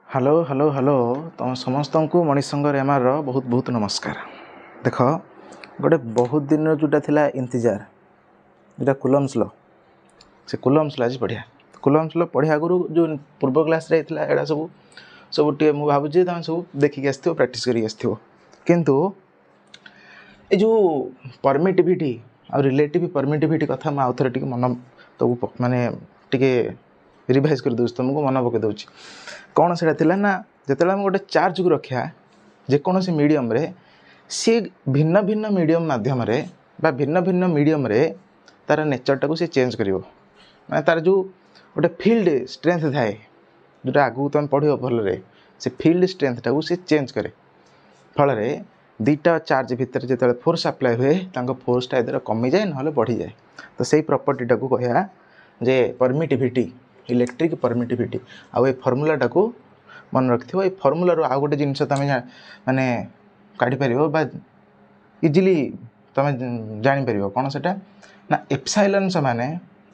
Hello hello hello तुम समस्त को मणिशंकर एमआर बहुत बहुत नमस्कार। देख गोटे बहुत दिन जोटा थिला इंतजार जोटा कुलम्स लॉ से कुलम्स लॉ आज पढ़िया कुलम्स लॉ पढ़िया आगु जो पूर्व क्लास रे थिला एडा सब सब टे मु भाबुची तुम सब देखिक आसथिबो प्रैक्टिस करिक आसथिबो किंतु ए जो परमिटिविटी आ रिलेटिव परमिटिविटी कथा मैं आउथरे टिके मन तो माने टिके रिवाइज कर दूँ तुमको मन पकई दूँ कौन से ना जिते गोटे चार्ज को रखा जेकोसी मीडियम रे सी भिन्न भिन्न मीडियम माध्यम भिन्न भिन्न मीडियम रे तार नेचरटा को सी चेंज कर मैं तार जो गोटे फील्ड स्ट्रेंथ थाए जोटा आगू तुम पढ़ भल से फील्ड स्ट्रेंथटा को सी चेंज करे फल दीटा चार्ज भितर जो फोर्स अप्लाई हुए फोर्सटा इधर कमी जाए ना बढ़ी जाए तो सही प्रॉपर्टीटा को कह जे परमिटिविटी इलेक्ट्रिक परमिटिविटी आउ ए फर्मूलाटा को मन रखिथो ए फर्मूलार आउ गोटे जिनस तुम माने काढ़ी पार इजिली तुम जापर कौन से ना एप्सिलॉन समान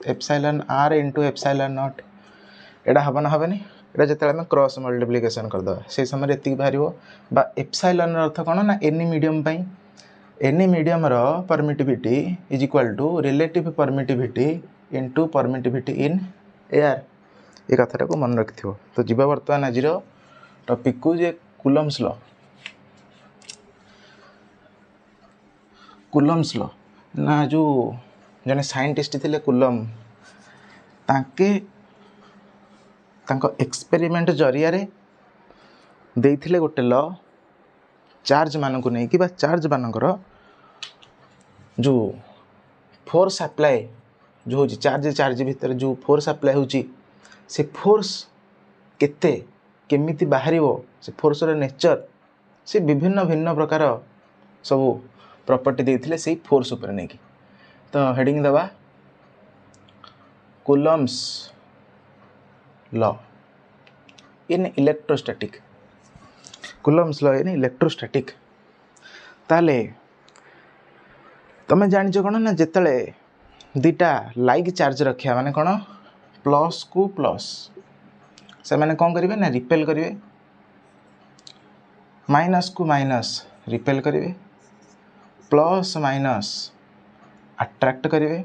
epsilon R into epsilon not एटा हम ना हेनी एटा जो आम क्रॉस मल्टिप्लिकेशन करदे से समय ये बाहर एप्सिलॉन अर्थ कौन ना any medium any medium permittivity is equal to relative permittivity into permittivity in air ये कथाटा को मन रखिथो। तो जीवा बर्तमान आज टॉपिक को जे कुलम्स लॉ ना जो जने साइंटिस्ट थिले कुलम तांके एक्सपेरिमेंट जरिया रे देइथिले गोटे लॉ चार्ज मान को नहीं कि चार्ज मानकर जो फोर्स अप्लाई जो हो चार्ज भितर जो फोर्स अप्लाई होची से फोर्स केते केमिति बाहर से फोर्स रो नेचर से विभिन्न भिन्न प्रकार सब प्रॉपर्टी देथिले से फोर्स ऊपर नहीं कि तो हेडिंग दबा Coulomb's law in electrostatic Coulomb's law in electrostatic ताले तमें जानिछ कोन ना जेतले दीटा लाइक चार्ज रखा माने कौन प्लस को प्लस से मैंने कौन करेंगे ना रिपेल करेंगे माइनस को माइनस रिपेल करेंगे प्लस माइनस अट्रैक्ट करेंगे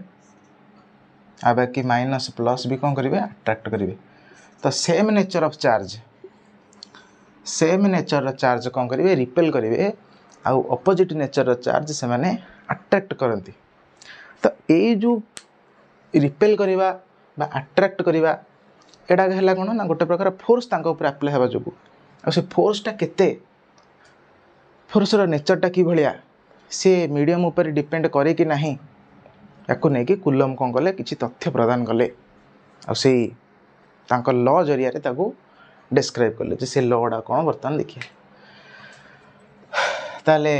आ बाकी माइनस प्लस भी कौन करेंगे अट्रैक्ट करेंगे तो सेम नेचर ऑफ चार्ज कौन करेंगे रिपेल करेंगे आउ अपोजिट नेचर चार्ज से माने अट्रैक्ट करती तो ये जो रिपेल करवा बा अट्रैक्ट करवा एटा है कौन ना गोटे प्रकार फोर्स अप्लाई होगा जो से फोर्सटा केते फोर्सर नेचरटा कि भाया सी मीडियम उपर डिपेंड करे कि नहीं या नहीं कि कुलम कौन कले किसी तथ्य प्रदान कले आ लॉ जरिया डिस्क्राइब कले से लॉटा कौन बर्तमान देखिए ताले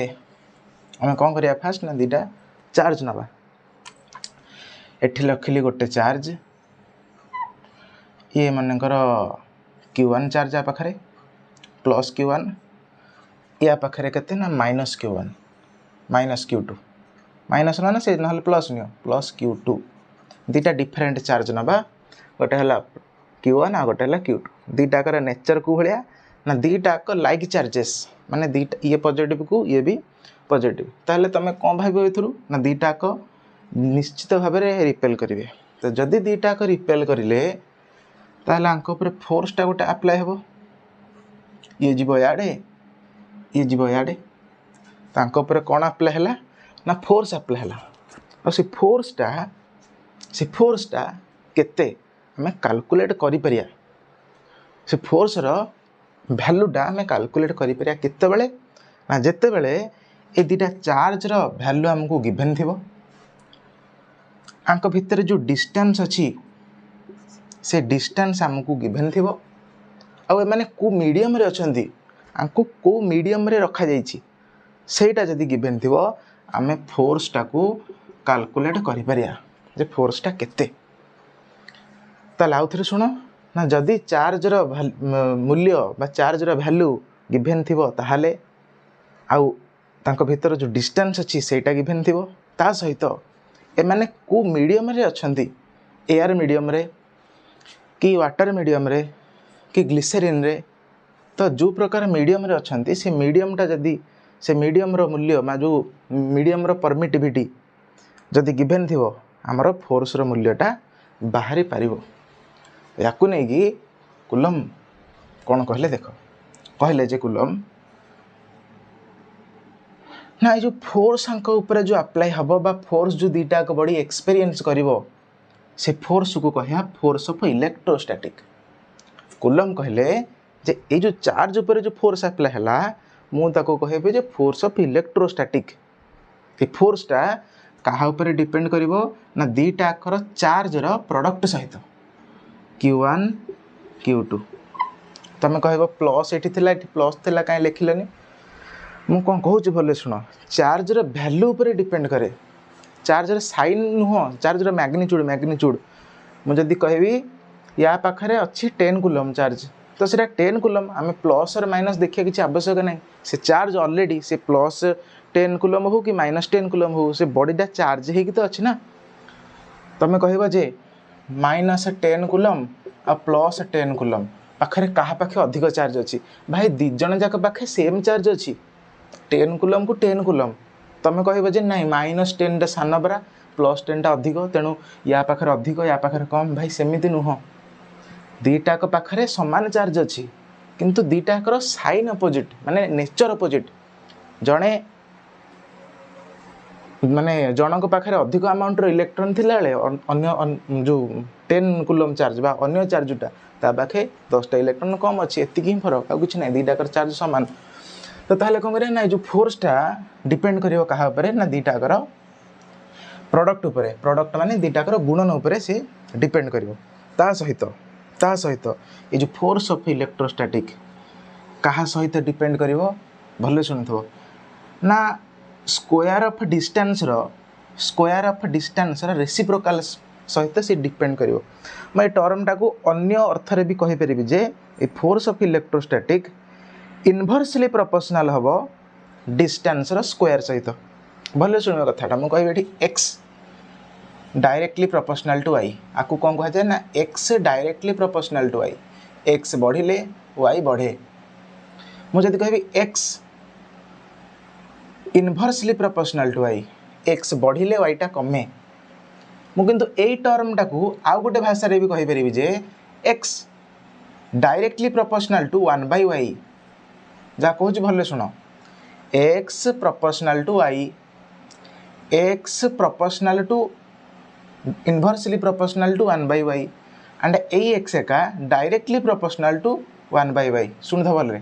आम कौन करिया फास्ट ना दीटा चार्ज नवा एठी लखिली गोटे चार्ज ये मनकर Q1 चार्ज आ पाखरे प्लस Q1 या पाखरे केते ना minus Q1 minus Q2 minus ना से ना प्लस नियो प्लस Q2 दीटा डिफरेंट चार्ज नबा गोटे हला Q1 आ गोटे हला Q2 दीटा कर नेचर को भलिया ना दीटा को लाइक चार्जेस माने दीटा ये पॉजिटिव को ये भी पॉजिटिव ताहले तमे कोन भाबो एथुरु ना दीटा को निश्चित भाव में रिपेल करेंगे तो जदि दीटा को रिपेल करें तापर फोर्सटा गोटे अप्लाई हम ये जीव याडे ये जीव याडे कौन अप्लाई है ना फोर्स अप्लाई है और से फोर्सटा केते हमें कैलकुलेट करि परिया से फोर्स रो वैल्यूटा हमें कैलकुलेट करि परिया केते बेले ना जेते बेले ए दीटा चार्ज रो वैल्यू हमको गिवन थिबो आंक भितर जो डिस्टेंस अच्छी से डिस्टेंस आमको गिवन थी आउ मैंने को मीडियम रे अछंती आंको को मीडियम रे रखा जाइछि सेटा जदी गिवन थी आमे फोर्सटा को कैलकुलेट करि परिया जे फोर्सटा केते ताले आउ थरे सुनो ना जदी चार्ज रो मूल्य बा चार्ज रो वैल्यू गिवन थी ताहाले आउ तांको भितर जो डिस्टेंस अच्छी सेटा गिवन थी ता सहित एमाने को मीडियम रे अछंती एयर मीडियम रे कि वाटर मीडियम रे कि ग्लिसरीन रे तो जो प्रकार मीडियम रे अछंती से मीडियमटा जदि से मीडियम रो मूल्य मा जो मीडियम रो परमिटिविटी जदि गिभेन थिवो हमर फोर्स रो मूल्यटा बाहरी पारिबो। याकु नै कि कूलम कौन कहले देख कहले जे कूलम ना जो फोर्स आंक ऊपर जो अप्लाई हम बा फोर्स जो दीटा को बॉडी एक्सपीरियंस करिवो से फोर्स को कहया फोर्स ऑफ इलेक्ट्रोस्टैटिक। कूलम कहले जे ए जो चार्ज ऊपर जो फोर्स अप्लाई हला मु ताको कहबे जे फोर्स ऑफ इलेक्ट्रोस्टैटिक। ए फोर्सटा कहा ऊपर डिपेंड करिवो ना दीटा कर चार्ज रो प्रोडक्ट सहित Q1 Q2। तमे कहबो प्लस एठी थिला एठी प्लस थिला काई लिखिलनी मु कोन कहूची भले सुनो चार्ज रो वैल्यू ऊपर डिपेंड करे चार्ज रो साइन नुहो चार्ज रो मैग्नीट्यूड मु जदी कहबी या पाखरे अछि 10 कूलम चार्ज तो सेटा 10 कूलम आमे प्लस और माइनस देखिया किछि आवश्यक नै से चार्ज ऑलरेडी से प्लस 10 कूलम हो कि माइनस 10 कूलम हो से बॉडीटा चार्ज हे कि तो अछि ना। तमे कहबो जे माइनस 10 कूलम आ प्लस 10 कूलम पाखरे कहा पाखे अधिक चार्ज अच्छी भाई दी जन जाक पाखे सेम चार्ज अच्छी 10 कूलम को 10 कूलम तमें कह जे नाई माइनस 10 सान बरा प्लस 10 अधिक तेणु या पाखे अधिक या पाखे कम भाई सेमती नुह दीटाक पाखे सामान चार्ज अच्छी किंतु दीटाकर साइन अपोजिट माने नेचर अपोजिट जड़े माने जनक पाखे अधिक अमाउंट इलेक्ट्रॉन थिला अन्य जो 10 कूलम चार्ज बा अन्य चार्जटा ता पाखे 10टा इलेक्ट्रॉन कम अच्छी एति ही फरक आ कुछ नहीं दीटाकर चार्ज सामान। तो ताहले कोन करे ना जो फोर्सटा डिपेंड करियो कहा ऊपर ना दीटाकर प्रोडक्ट ऊपर प्रोडक्ट माने दीटाकर गुणन ऊपर से डिपेंड करियो। ता सहित ये जो फोर्स ऑफ इलेक्ट्रोस्टैटिक कहा सहित डिपेंड करियो भले सुनथो ना स्क्वायर ऑफ डिस्टेंस रो रेसिप्रोकल सहित से डिपेंड करियो। मैं टर्मटा को अन्य अर्थ रे भी कहि परिबि जे a force of electrostatic inversely proportional हबो डिस्टेंस रो स्क्वायर सहित। भले सुनियो कथाटा मु कहबे एठी x directly proportional to y आकु कोन कह जाय ना x directly proportional to y x बढ़िले y बढ़े। मु जदी कहबी x inversely proportional to y x बढ़िले y टा कमे मु किंतु ए टर्मटा को आउ गोटे भाषा रे भी कहि परिबि जे x directly proportional to 1/y जा कहूँ भले शुण x proportional to y x proportional to inversely proportional to 1/y and ए x एका डायरेक्टली प्रोपोर्शनल टू 1/y सुन थ भले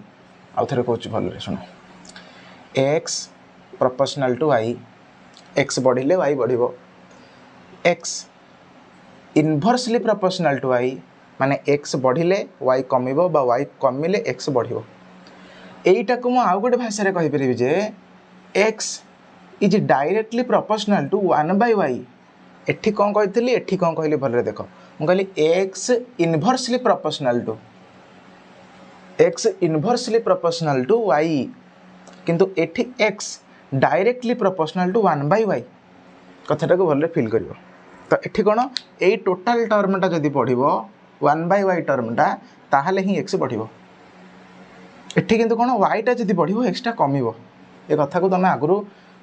आउ थरे कहूँ भले शुण x proportional to y x बढ़िले y बढ़िबो x inversely proportional to y माने x बढ़िले y कमिबो बा y कमिले x बढ़िबो। एटा को मु आउ गोटे भाषा रे कहि परिबि जे x is directly proportional to 1/y एठी कोन कहितली एठी कोन कहली भले देखो मु कहली x inversely proportional to y किंतु एठी x directly proportional to 1/y कथाटा को भले फील करिवो। तो एठी कोन ए टोटल टर्मटा जदी पढिबो 1/y टर्मटा ताहाले ही x बढ़िबो एठी किंतु कोन y टा जदी बढ़िबो x टा कमिबो। ए कथा को तमे आगुरु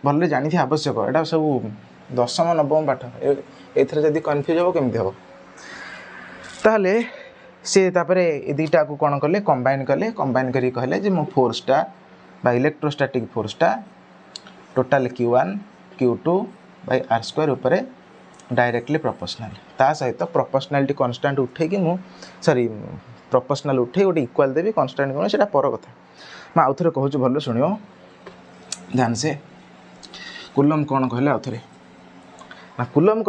भले जानि थि आवश्यक एटा सब दशम नवम पाठ एथरे जदी कंफ्यूज हो केमति हो ताहाले से तापरे ए दीटा को कोन करले कंबाइन करी कहले जे मो फोर्सटा बा electrostatic फोर्सटा total Q1 Q2 bye r² ऊपर डायरेक्टली प्रोपोर्शनल ता सहित प्रोपोर्शनलिटी कांस्टेंट उठे कि मु सॉरी प्रोपोर्शनल उठे गोटे इक्वल देबी कांस्टेंट कोन सेटा पर कथा मैं आउ थरे कहूँ भले शुणियो ध्यान से। कूलम कौन कहले आउ थरे ना कूलम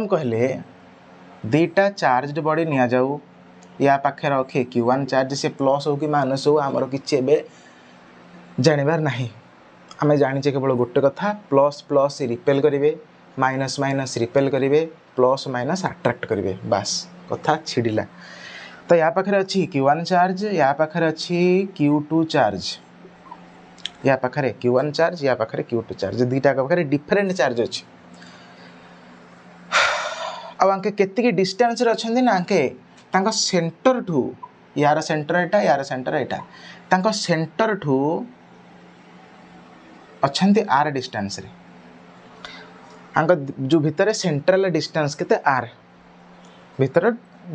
कहले दीटा चार्जड बॉडी निया जाऊ या पाखे रखे Q1 चार्ज से प्लस हो कि माइनस हो आमर किछि एबे जानिबार नाही आमे जानिचे केवल गोटे कथा प्लस प्लस रिपेल करिवे माइनस माइनस रिपेल करिवे प्लस माइनस अट्रैक्ट करिवे बास कथा छिडिला। तो या पाखरे अछि Q1 चार्ज या पाखरे अछि Q2 चार्ज या पाखरे Q1 चार्ज या पाखरे Q2 चार्ज दीटा पाखरे डिफरेंट चार्ज अछि। अब आंके केतिकी डिस्टेंस रे अछंदी ना आंके तांका सेंटर टू यार सेंटर एटा यार सेंटर एटा तांको सेंटर ठू अच्छंती आर डिस्टेंस रे आंक जो भितर सेंट्रल डिस्टेंस केते आर भितर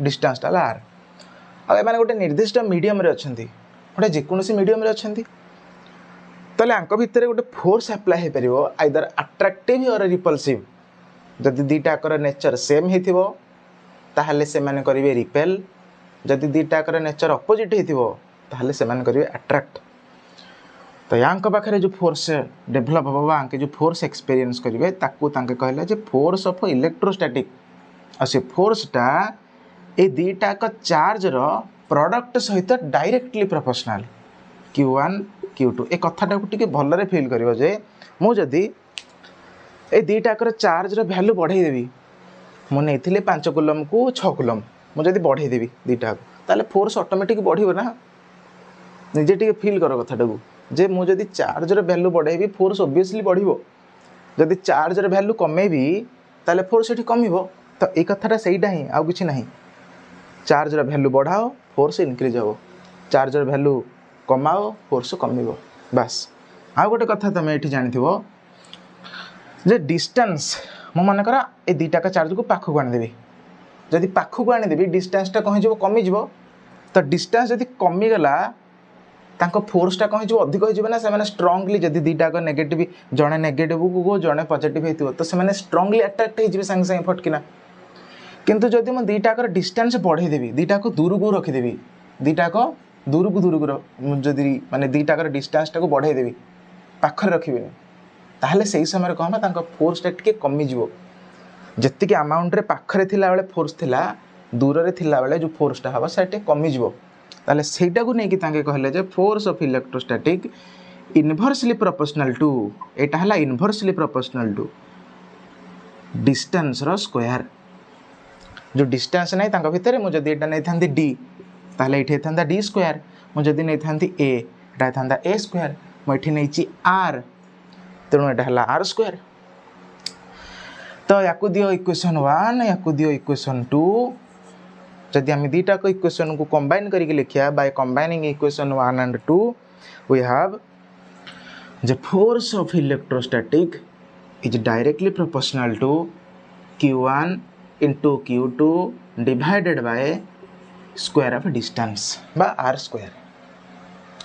डिस्टेंस टा आर आ एमाने गोटे निर्दिष्ट मीडियम रे अच्छंती गोटे जेकोसी मीडियम रे अच्छंती तले आंक भितर गोटे फोर्स अप्लाई हो परिवो आइदर अट्रैक्टिव और रिपल्सिव जदि दीटाकर नेचर सेम हेथिबो ताहले से माने करिवे रिपेल जदि दीटाकर नेचर अपोजिट हेथिबो ताहले से माने करिवे अट्रैक्ट तो यांक पाखरे जो फोर्स डेभलप हबो आंके जो फोर्स एक्सपीरियंस करिवे ताकू तांके कहले जे फोर्स ऑफ इलेक्ट्रोस्टैटिक आ से फोर्स टा ए दीटाक चार्ज रो प्रोडक्ट सहित डायरेक्टली प्रोपोर्शनल Q1 Q2 ए कथाटा को टिके भलरे फील करिवो जे मु जदी ए दीटाकर चार्ज रो वैल्यू बढ़ाई देबी मु नेथिले 5 कूलम को 6 कूलम मु जदी बढ़ाई देबी दीटा ताले फोर्स ऑटोमेटिक बढ़िबो ना निजे टिके फील करो कथाटा को जे मु जदी चार्ज रो वैल्यू बढ़ाइबी फोर्स ऑब्वियसली बढ़िबो जदी चार्ज रो वैल्यू कमेबी ताले फोर्स एठी कमिबो तो ए कथाटा सेइडा ही आ किछि नाही चार्ज रो वैल्यू बढ़ाओ फोर्स इंक्रीज हो चार्ज रो वैल्यू कमाओ फोर्स कमिबो बस आ गोटे कथा तमे एठी जानिथिबो जे डिस्टेंस मो मन करा ए दीटा का चार्ज को पाखु आनी देबी जदि पाखु आनी देबी डिस्टेंस टा कहि जबो कमी जबो तो डिस्टेंस जदि कमी गला तांको फोर्स टा कहि जबो अधिक हो जबो ना से माने स्ट्रांगली जदि दीटा का नेगेटिव जणे नेगेटिव को जणे पॉजिटिव हेतिबो तो से माने स्ट्रांगली अट्रैक्ट हे जबे संग संग फटकिना किंतु जदि मो दीटा का डिस्टेंस बढ़ाई देबी दीटा को दूर को रखि देबी दीटा को दूर को जदि माने दीटा का डिस्टेंस टा को बढ़ाई देबी पाखरे रखिबेनी ताहले सही समय कहमा तांको फोर्स टा टिके कमी जिवो जत्तिके अमाउंट रे पाखरे थिला बेले फोर्स थिला दूर रे थिला बेले जो फोर्स टा हबा सेटे कमी जिवो ताहले सेटा को नै कि तांके कहले जे force of electrostatic inversely proportional to एटा हला इनवर्सली प्रोपोर्शनल टू डिस्टेंस रो स्क्वायर जो डिस्टेंस नै तांको भितरे मु जदी एटा नै थांदी d ताहले एठे थांदा d स्क्वायर मु जदी नै थांदी a एटा थांदा a स्क्वायर मु एठी नैची r तेणु एटा हला r स्क्वायर तो याकु दियो इक्वेशन 1 याकु दियो इक्वेशन 2 जदि हम दीटा को इक्वेशन को कंबाइन करके लिखिया by combining equation 1 and 2 we have the force of electrostatic is directly proportional to Q1 into Q2 divided by square of distance बा r square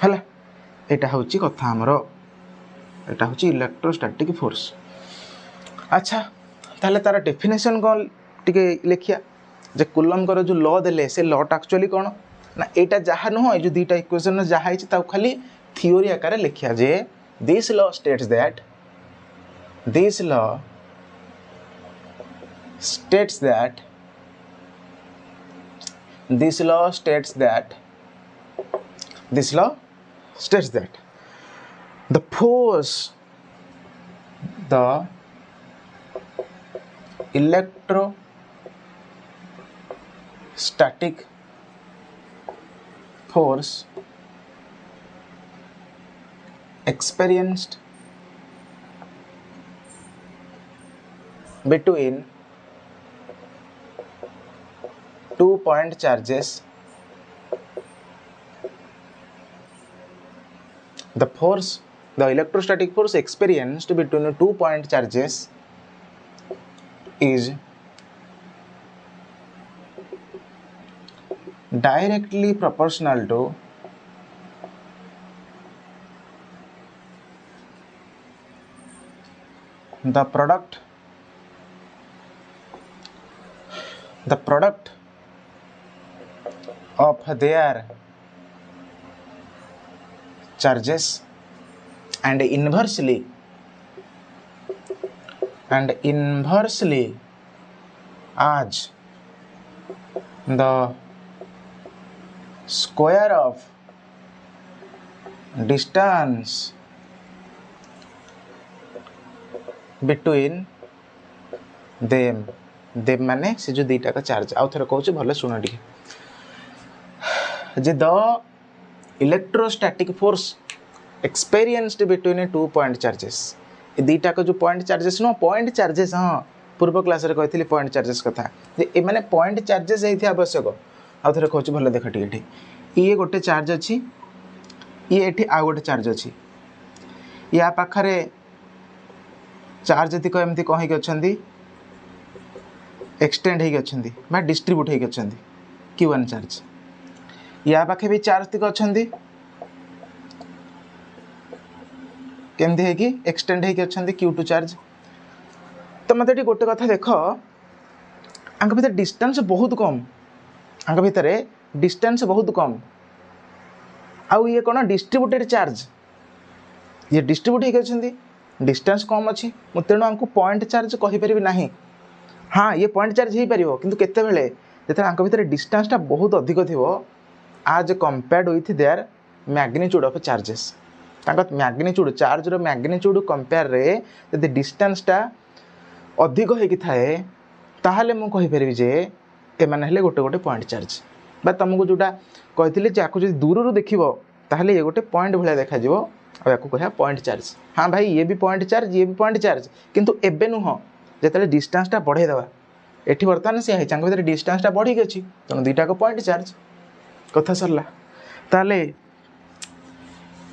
हला एटा होची कथा हमरो एटा होची इलेक्ट्रोस्टैटिक फोर्स अच्छा ताले तार डेफिनेशन को टिके लिखिया जे कूलम कर जो लॉ देले से लॉ टा एक्चुअली कोन ना एटा जहा न हो जो दीटा इक्वेशन जहा हिच ता खाली थ्योरी आकार लिखिया जे this law states that this law states that this law states that the force the electrostatic force experienced between 2 point charges the electrostatic force experienced between 2 point charges is directly proportional to the product of their charges and inversely as the square of distance between them माने से जो दीटा का charge आउ थरे कहूँ भले शुण टे जे the electrostatic force experienced between 2 point charges ए दीटा का जो point charges no point charges हाँ पूर्व क्लास रे कहथिली पॉइंट चार्जेस कथा जे ए माने पॉइंट चार्जेस हेथि आवश्यक आउ थरे कहूँ भले देख टिके ये गोटे चार्ज अच्छी ये एठी आ गोटे चार्ज अच्छी या पाखरे चार्ज तीक एमती कौन होगी अच्छा एक्सटेंड होगी अच्छा बा डिस्ट्रीब्यूट होगी अच्छा Q1 चार्ज या पाखे भी चार्ज तीक अच्छा केमती है कि एक्सटेंड होगी अच्छा Q2 चार्ज। तो मत गोटे कथा देख आंक भीतर डिस्टेंस बहुत कम आंक भीतर डिस्टेंस बहुत कम आउ ये कौन डिस्ट्रीब्यूटेड चार्ज ये डिस्ट्रीब्यूट होती डिस्टेंस कम अच्छी तेणु आमको पॉइंट चार्ज कहीपर ना हाँ ये पॉइंट चार्ज हो पार कि केतबेले जो आंक भीतर डिस्टेंसटा बहुत अधिक थी as compared with their magnitude of charges magnitude charge रो मैग्नीट्यूड कंपेयर रे यदि डिस्टेंसटा अधिक होगी थाए ताहले मु कहीपरि जे एमाने हेले गोटे गोटे पॉइंट चार्ज बा तुमको जोटा कही आपको जो दूर देखो ताहले ये गोटे पॉइंट भाया देखा या कह पॉइंट चार्ज। हाँ भाई ये भी पॉइंट चार्ज ये भी पॉइंट चार्ज किंतु एबे नुह जो डिस्टेंसटा बढ़ेदेवा एटी बर्तमान सी है भीतर डिस्टेंसटा बढ़ी अच्छी तेणु दुईटा पॉइंट चार्ज कथा सरला। ताले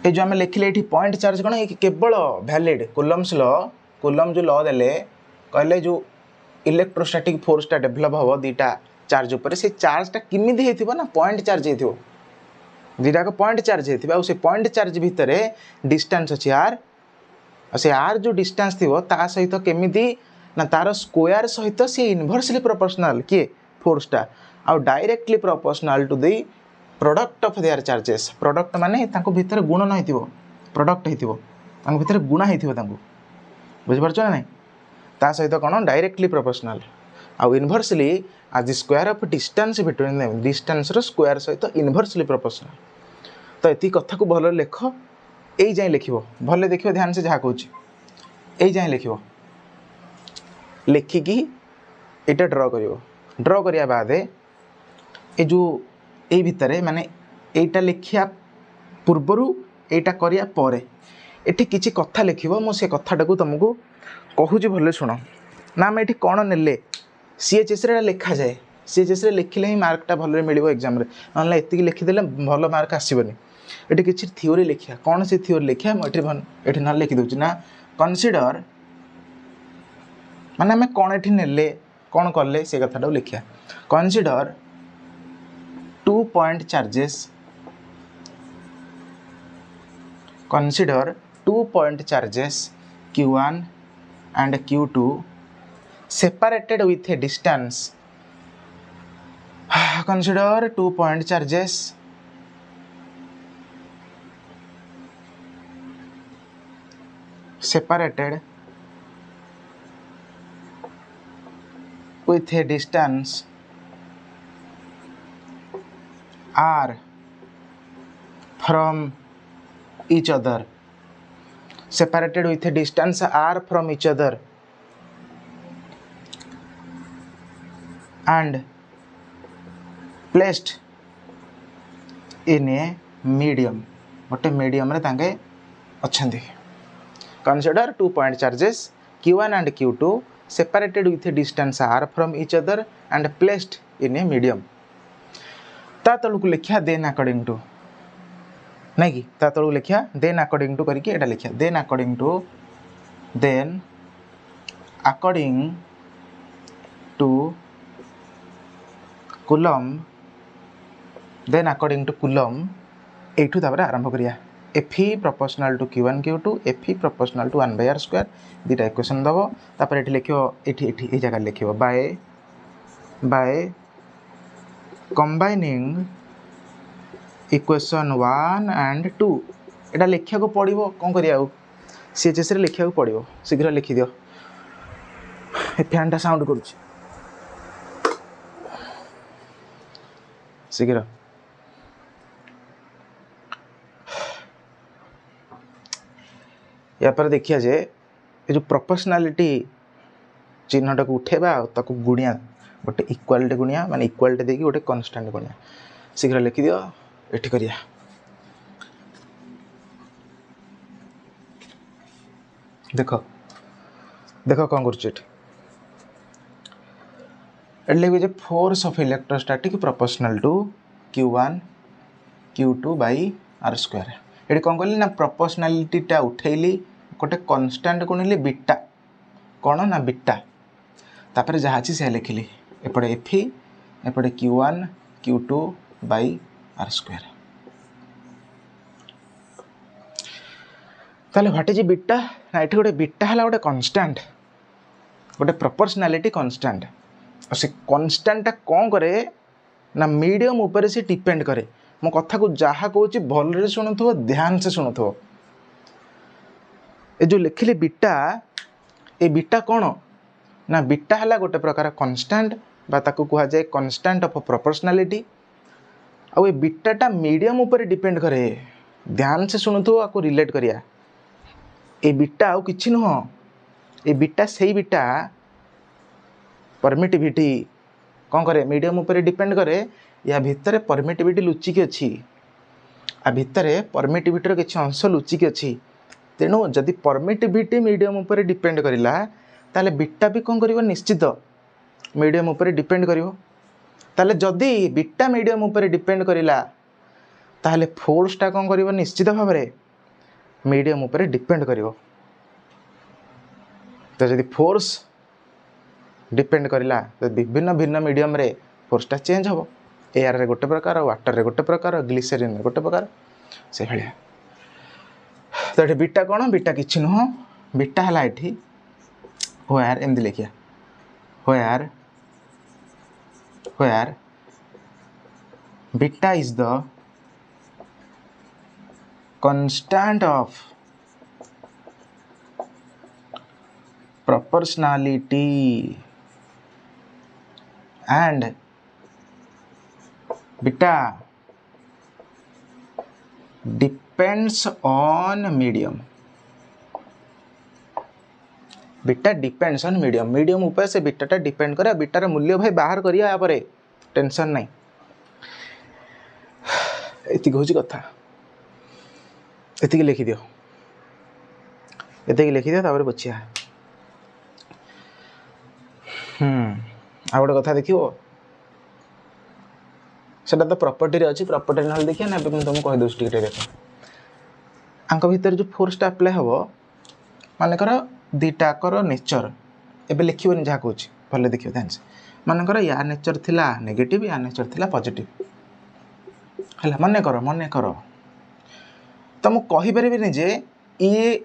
ये जो आम लिखिले ये पॉइंट चार्ज कौन है केवल वैलिड कूलम्स लॉ कूलम जो लॉ देले कहले जो इलेक्ट्रोस्टैटिक फोर्सटा डेभलप हम दीटा चार्ज उपर से चार्जटा किमिदी होइथिबो ना पॉइंट चार्ज होइथिबो दीटा पॉइंट चार्ज होइथिबो आ से पॉइंट चार्ज भितर डिस्टेंस अछि आर आ से आर जो डिस्टेंस थिबो ता सहित केमिदी ना तार स्क्वायर सहित से इनवर्सली प्रोपोर्शनल किए फोर्सटा आ directly proportional to the product of their charges product माने तांको भितर गुण न होइथिबो प्रोडक्ट होइथिबो तांको भितर गुणा होइथिबो तांको बुझि पारछो ना नहीं ता सहित कौन डायरेक्टली प्रोपोर्शनल आउ inversely as the square of distance between them distance रो स्क्वायर सहित इनवर्सली प्रोपोर्शनल। तो एति कथा को भल लेख एई जाय लिखिबो भले देखियो ध्यान से जहा कहूची एई जाय लिखिबो लेखिकी एटा ड्रॉ करिया बाद ए जो ए भितरे माने एटा लिखिया पूर्वरु एटा करिया परे एठी किछि कथा लिखिबो मो से कथाटा को तुमको कहूँ भले शुण ना आम ये कौन ने सीएचएस लिखा जाए सीएचएस लिखिले ही मार्कटा भल मिल एग्जाम ना एति लिखिदे भल मार्क आसबनी ये किसी थ्योरी लिखा कौन से थ्योरी लिखा मुझे ना लिखिदे ना कनसीडर माने आम कौन ये ने कौन कले से कथाटा लिखा consider 2 point charges consider 2 point charges Q1 and Q2 separated with a distance consider 2 point charges separated with a distance r from each other separated with a distance r from each other and placed in a medium गोटे medium रे तांगे अच्छे consider 2 point charges Q1 and Q2 separated with a distance r from each other and placed in a medium ता तलुक लिखिया then according to नहीं कि ता तलू लिखिया देन अकॉर्डिंग टू करके एटा लिखिया then according to Coulomb then according to Coulomb एठू तापर आरंभ करिया Fe proportional to Q1 Q2 Fe proportional to 1/r² दीटा इक्वेशन दबो तापर एठी लिखियो एठी ए जगह लिखियो बाय कंबाइनिंग इक्वेशन 1 and 2 एटा लिखिया को पड़िबो कोन करिया सीएचएस रे लिखिया को पड़िबो शीघ्र लिखि दियो ए फैनटा साउंड करूची शीघ्र या पर देखिया जे ए जो प्रोपोर्शनलिटी चिन्हटा को उठेबा ताको गुणिया गोटे इक्वालिटी गुणिया माने इक्वालिटी देकी गोटे कांस्टेंट गुणिया शीघ्र लिखि दियो एठी करिया देखो देखो कौन कर force of electrostatic proportional to Q1 Q2 by R square. ये कौन कली ना प्रोपोर्शनालिटीटा उठेली गोटे कन्स्टांट को नेली बीटा कौन ना बीटा तापर जहाँ अच्छी से लिखिली एपटे एफी एपटे Q1 Q2 by R square. ताले व्हाट इज बीटा ना ये गोटे बीटा है गोटे कन्स्टांट गोटे प्रोपोर्शनालिटी कन्स्टांट और से कन्स्टांटा कौन करे ना मीडियम ऊपर से डिपेंड करे। मो कथा को जहाँ कहूँ भल शुणुव ध्यान से शुणुव ए जो लिखिली बीटा ए बीटा कौन ना बीटा है गोटे प्रकार कन्स्टांट बा ताको कहा जाए कन्स्टांट ऑफ प्रोपोर्शनालिटी आ ये बीटाटा मीडियम ऊपर डिपेंड करे। ध्यान से शुणुव आपको रिलेट करिया ए बीटा आउ किछि नुह ए बीटा सही बीटा परमिटिविटी कौन करे मीडियम ऊपर डिपेंड करे या भितर परमिटिविटी लुचिकी अच्छी आ भितर परमिटिविटी किसी अंश लुचिकी अच्छी। तेणु जदि परमिटिविटी मीडियम ऊपर डिपेंड करिला ताले बीटा भी कौन करिवो निश्चित मीडियम ऊपर डिपेंड करिवो। ताले जदि बीटा मीडियम ऊपर डिपेंड करिला ताले फोर्सटा कौन करिवो निश्चित भाव में मीडियम ऊपर डिपेंड करिवो। तो जदि फोर्स डिपेंड करिला तो विभिन्न भिन्न मीडियम रे फोर्सटा चेंज हो। एयर रे गोटे प्रकार वाटर रे गोटे प्रकार ग्लिसरीन रे गोटे प्रकार से भाया। तो ये बीटा कौन बीटा किछि नुह बीटा है ये व्हेयर एमती लिखिया where beta is the constant of proportionality and beta depends on medium। Beta depends on medium medium ऊपर से बीटाटा डिपेंड करे। बीटार मूल्य भाई बाहर करिया या परे टेंशन नहीं एति होची कथा एति लिखि दियो लिखि दियो तापर बुझिया। आ गोटे कथा देखियो सेटा तो प्रॉपर्टी रे अछि प्रॉपर्टी न देखिया ना मैं तुमको कहि दोस टिके देखो आंक भीतर जो फोर्सटा अप्लाई हबो माने कर दीटा कर नेचर एबे लिखिबोनी जहा कहूची भले देखियो ध्यान से माने कर या नेचर थिला नेगेटिव या नेचर थिला पॉजिटिव हला माने कर तो मु कहि परिबेनी जे ये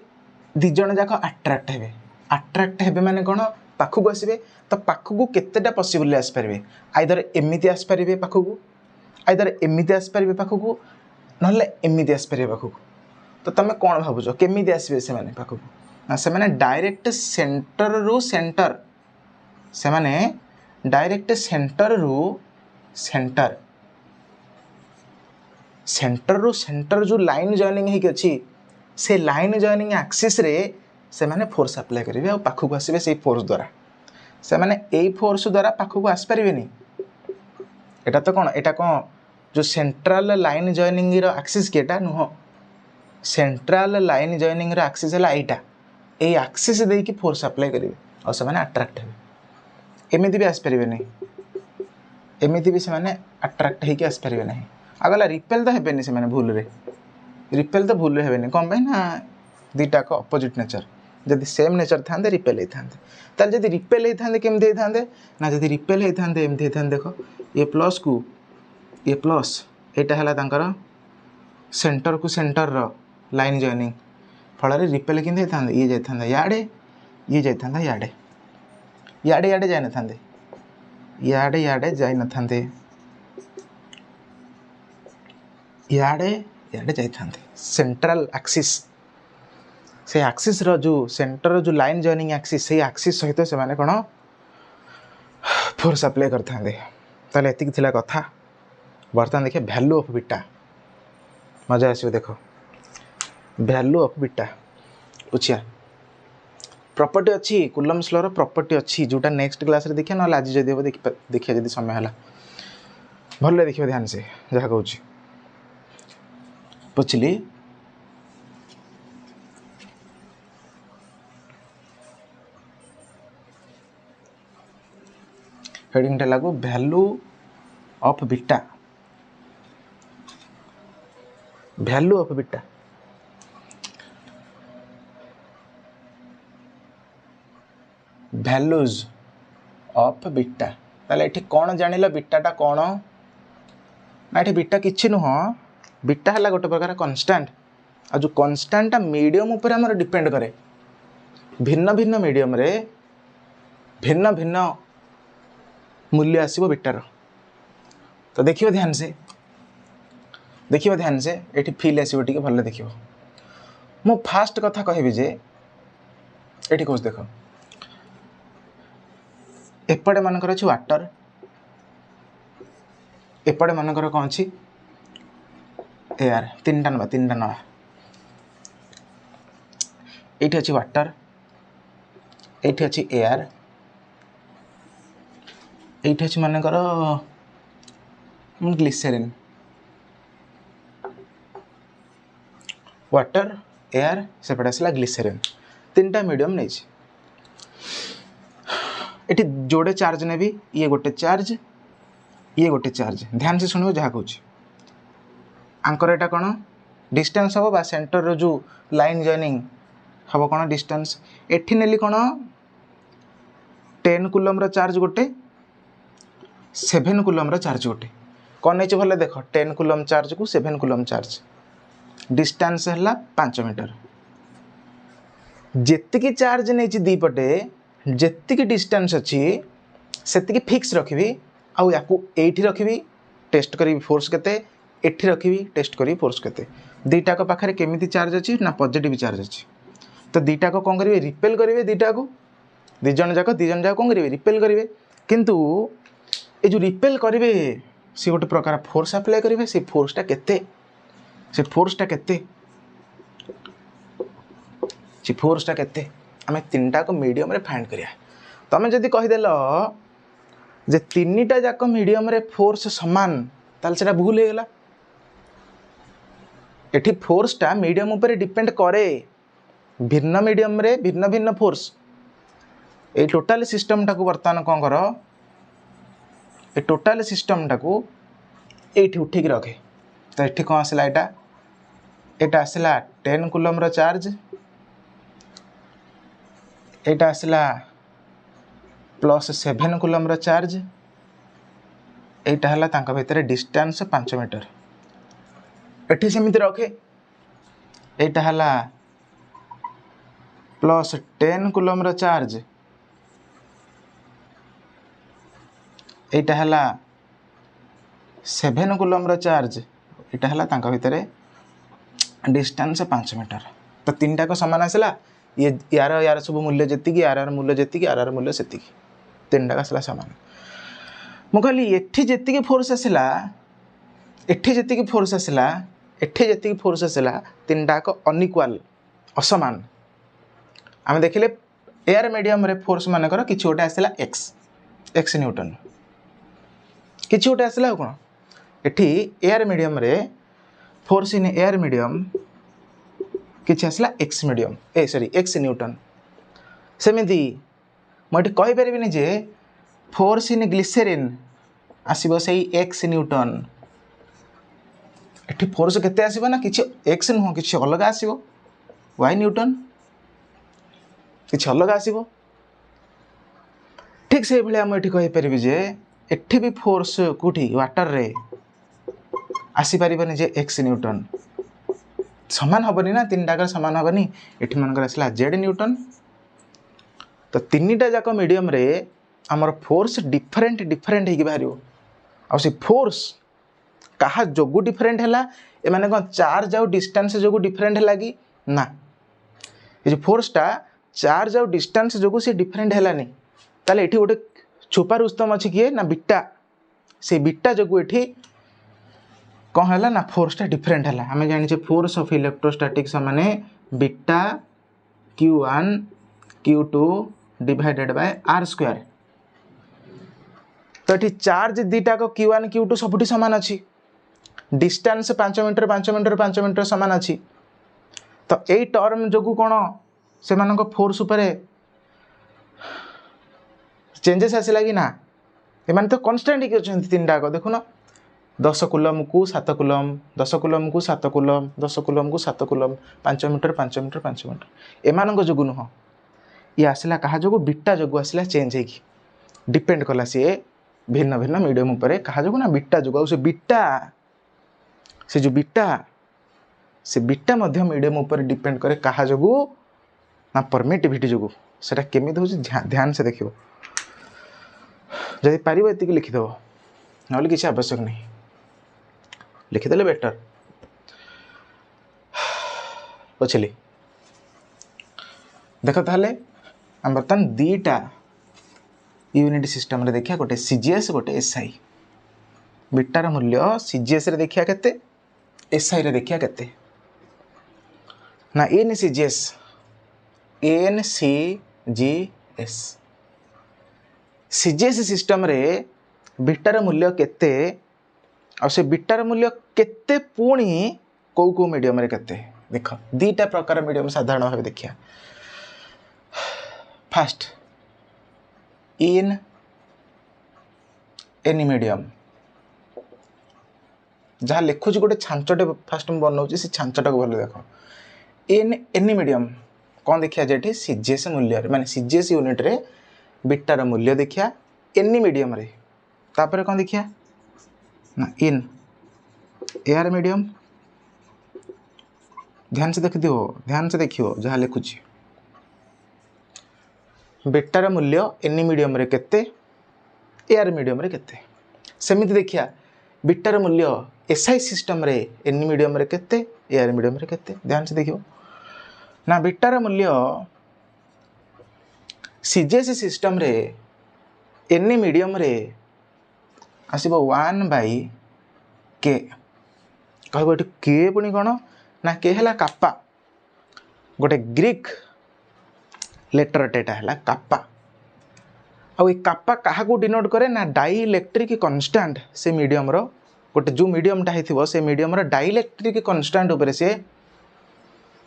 दि जण जाक अट्रैक्ट हेबे माने कोन पाखु को आसीबे तो पाखु को केतेटा पॉसिबल आस परिबे आइदर एमिति आस परिबे पाखु को आइदर एमिति आस परिबे पाखु को नहले एमिति आस परिबे पाखु को। तो तमे कोन भाबुछो केमिति आसीबे से माने पाखु को ना से माने डायरेक्ट सेंटर रु सेंटर से माने डायरेक्ट सेंटर रु सेंटर सेंटर जो लाइन जॉइनिंग है कि से लाइन जॉइनिंग एक्सिस रे से माने फोर्स अप्लाई करेंगे और पाखु को आसबे से फोर्स द्वारा से माने ए फोर्स द्वारा पाखु को आस परिबेनी। एटा तो कौन एटा कौन जो सेंट्रल लाइन जॉइनिंग रो एक्सिस केटा नुह सेंट्रल लाइन जॉइनिंग रो एक्सिस है एटा ए एक्सिस दे कि फोर्स अप्लाई करेंगे और से माने अट्रैक्ट हेबे एमिति भी आस परिबेनी एमिति भी से माने अट्रैक्ट हे कि आस परिबे नहीं। आगला रिपेल तो हेबेनी से माने भूल रे रिपेल तो भूल रे हेबेनी कौन भाई ना दीटा को अपोजिट नेचर जदि सेम नेचर थांदे रिपेल होइथांदे ताल जदि रिपेल होइथांदे केमते होइथांदे ना जदि रिपेल होइथांदे एमते होइथांदे देखो ए प्लस को ए प्लस एटा हला तांकर सेंटर को सेंटर रो लाइन जॉइनिंग फल रे रिपेल केमते होइथांदे ये जाइथांदा याडे ये जाइथांदा याडे याडे याडे जाय न थांदे याडे याडे जाय न थांदे याडे याडे जाय थांदे सेंट्रल एक्सिस से एक्सिस रो जो सेंटर जो लाइन जॉइनिंग एक्सिस से एक्सिस सहित से माने कोन फोर्स अप्लाई कर थांदे। ताले एतिक थिला कथा बर्तन देखिए वैल्यू ऑफ बीटा मजा आसियो देखो वैल्यू ऑफ बीटा पूछिया प्रॉपर्टी अच्छी कूलम्ब्स लॉ रो प्रॉपर्टी अच्छी जोटा नेक्स्ट क्लास रे देखिया न आज जदी हो देखिया जदी समय हला भले देखियो ध्यान से जहा कहूची पुछली हेडिंग लागू value of beta value of beta values of beta ताले एठी कौन जानिला बीटाटा कौन ना एठी बीटा किछि नुह बीटा हला गोटे प्रकार कांस्टेंट आ जो कांस्टेंटटा मीडियम ऊपर हमर डिपेंड करे भिन्न भिन्न मीडियम रे भिन्न भिन्न मूल्य आसीबो बीटार तो देखियो ध्यान से एठी फील आसीबो टिके भले देखियो मो फास्ट कथा कहबी जे एठी कोस देखो एपटे मानकर अछि वाटर एपटे मानकर कौन अछि एयर तीनटा नवा एठी अछि वाटर एठी अछि एयर एठी अछि मानकर ग्लिसरीन वाटर एयर सेपटे आसला ग्लिसरीन तीनटा मीडियम नहीं एटी जोड़े चार्ज ने भी ये गोटे चार्ज ध्यान से सुनियो जहाँ कहूँ आंकर एटा कौन डिस्टेंस हम बा सेंटर रो जो लाइन जॉइनिंग हम कौन डिस्टेंस एठी नेली कौन 10 कूलम रो चार्ज गोटे 7 कूलम रो चार्ज गोटे कौन नहीं भले देख 10 कूलम चार्ज को 7 कूलम चार्ज डिस्टेंस है 5 मीटर जेतिकी चार्ज नहीं दी पटे जेतिकी डिस्टेंस अच्छी सेतिकी फिक्स रखी आउ या एठी रखी टेस्ट करी फोर्स केते एठी रखी टेस्ट करी फोर्स केते दीटा को पाखरे केमिति चार्ज अच्छी ना पॉजिटिव चार्ज अच्छी तो दीटा को कौन करेंगे रिपेल करेंगे दीटा को दीजन जाक कौन करेंगे रिपेल करेंगे किंतु ये जो रिपेल करेंगे सी गोटे प्रकार फोर्स अप्लाई करेंगे से फोर्सटा केते आमे तीनटा को मीडियम रे फाइंड करिया तमे जदी कहि देलो जे तीनटा जाक मीडियम रे फोर्स समान ताल सेटा भूल हे गेला एठी फोर्सटा मीडियम ऊपर डिपेंड करे भिन्न मीडियम रे भिन्न भिन्न फोर्स ए टोटल सिस्टम टाको वर्तमान कोन करो ए टोटल सिस्टम टाको एठी उठी के रखे तो एठी कोन आसला एटा आसला 10 कूलम रो चार्ज एटा आसला +7 कूलम रो चार्ज एटा हला तांका भितर डिस्टेंस 5 मीटर एठी सेमिति रखे एटा हला +10 कूलम रो चार्ज एटा हला 7 कूलम रो चार्ज एटा हला तांका भितर डिस्टेंस 5 मीटर तो तीनटा को समान आसला ये यार सब मूल्य जेतिकी यार मूल्य जेतिकी यार मूल्य सेतिकी तीनटा का आसला समान मु कहली एठी जेतिकी फोर्स आसला एठी जेतिकी फोर्स आसला तीनटा को अनइक्वल असमान आम देखिले एयर मीडियम रे फोर्स मानकर किछि गोटे आसला x न्यूटन किछि गोटे आसला कोन एठी एयर मीडियम रे फोर्स इन एयर मीडियम किछि आसला x न्यूटन सेमिति मोटी कहि परिबिनी जे फोर्स इन ग्लिसरीन आसीबो सेही x न्यूटन एठी फोर्स केते आसीबो ना किछि x नुह किछि अलग आसीबो y न्यूटन किछि अलग आसीबो ठीक से भले हम एठी कहि परिबि जे एठी भी फोर्स कुठी वाटर रे आसी परिबनी जे x न्यूटन समान हबनी ना तीन टाकर समान हबनी एठी मानकर आसला z न्यूटन तो तीनटा जाक मीडियम रे हमर फोर्स डिफरेंट हेकी बाहरियो आ से फोर्स कहा जोगु डिफरेंट हैला ए माने कोन चार्ज आउ डिस्टेंस जोगु डिफरेंट हैला कि ना ए जो फोर्सटा चार्ज आउ डिस्टेंस जोगु से डिफरेंट हैलानी ताले एठी गोटे छुपा रुस्तम अछि किए ना बीटा से बीटा जोगु एठी कौन है ना फोर्सटा डिफरेंट है आम जाने फोर्स ऑफ इलेक्ट्रोस्टैटिक्स माने beta Q1 Q2 divided by r square तो ये चार्ज दीटा को Q1 Q2 सबुठी सामान अच्छी डिस्टेंस 5 मीटर सामान अच्छी तो यही टर्म जो कौन से फोर्स उपरे चेंजेस आसला कि ना एमाने तो कांस्टेंट ही अच्छा तीन टाक देखुन 10 कुलम को 7 कुलम 10 कुलम को 7 कुलम 10 कुलम को 7 कुलम 5 मीटर 5 मीटर 5 मीटर एमानक जोगु नुह ये आसला कहा जोगु बिट्टा जोगु आसला चेंज होगी डिपेंड कला सी भिन्न भिन्न मीडियम उपर कहा जोगु ना बिट्टा जोगु से बिट्टा मध्य मीडियम उपर डिपेंड करे कहा जोगु ना परमिटिविटी जोगु सेटा केमिति होची ध्यान से देखियो जदि पारिबो एतिक लिखिदेव ना किसी आवश्यक नहीं लिखिदेले बेटर बुझिली देख ताहले हम बर्तमान दीटा यूनिट सिस्टम रे देखिया गोटे सीजीएस गोटे एसआई बिटार मूल्य सीजीएस रे देखिया केते एसआई रे देखिया केते ना एनसीजीएस सीजीएस सिस्टम रे बिटार मूल्य केते और से बिटार मूल्य केते पुणी कौ कौ मीडियम रे केते देख दीटा प्रकार मीडियम साधारण भाव देखिया फास्ट इन एनी मीडियम जहाँ लिखुच गोटे छांचटे फास्ट मुझे बनाऊँ से छांचटा को भल देख इन एनी मीडियम कौन देखिया जेठी सीजीएस मूल्य माने सीजीएस यूनिट रे बिटार मूल्य देखिया एनी मीडियम रे तापर कौन देखिया ना इन एयर मीडियम ध्यान से देखियो जहाँ लिखुची बिटार मूल्य एनी मीडियम रे केते एयर मीडियम रे केते सेमिति देखिया बिटार मूल्य एसआई सिस्टम रे एनी मीडियम रे केते एयर मीडियम रे केते ध्यान से देखियो ना बिटार मूल्य सीजीएस सिस्टम रे एनी मीडियम रे आसीबो 1/k कहबो एठी के पुनी कोन ना के हला काप्पा गोटे ग्रीक लेटर टेटा हला काप्पा आ काप्पा कहा को डिनोट करे ना डाइइलेक्ट्रिक कांस्टेंट से मीडियम रो गोटे जो मीडियम टा हेथिबो से मीडियम रो डाइइलेक्ट्रिक कांस्टेंट ऊपर से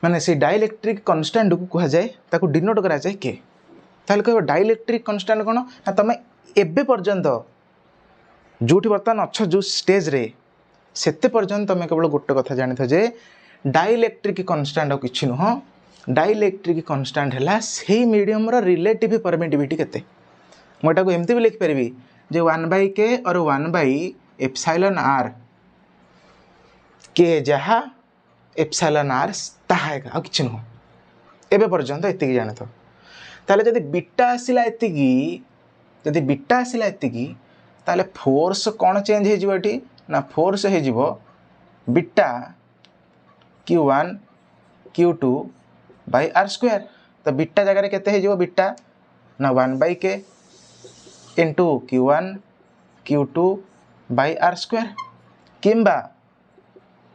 माने से डाइइलेक्ट्रिक कांस्टेंट को कहा जाए ताको डिनोट करा जाए के ताले कहबो डाइइलेक्ट्रिक कांस्टेंट कोन ना तमे एबे पर्यंत जोठी बर्तमान अच्छ जो स्टेज रे सेते पर्यंत तमे केवल गोटे कथा जानि थ जे डाइइलेक्ट्रिक कांस्टेंट किछि नुह डाइइलेक्ट्रिक कांस्टेंट हला सेही मीडियम रो रिलेटिव परमिटिविटी केते मोटा को एमती भी लिख परबी जे 1/k और 1/ε r के जहा ε r ताहाएगा आ किछि नुह एबे पर्यंत एतिकी जानि थ ताले जदि बीटा आसिला एतिकी ताले फोर्स कौन चेंज हो जीवो एठी ना फोर्स हो जीवो beta q1 q2 by r square तो बीटा जगह रे केते हो जीवो बीटा ना 1/k into q1 q2 by r square किंबा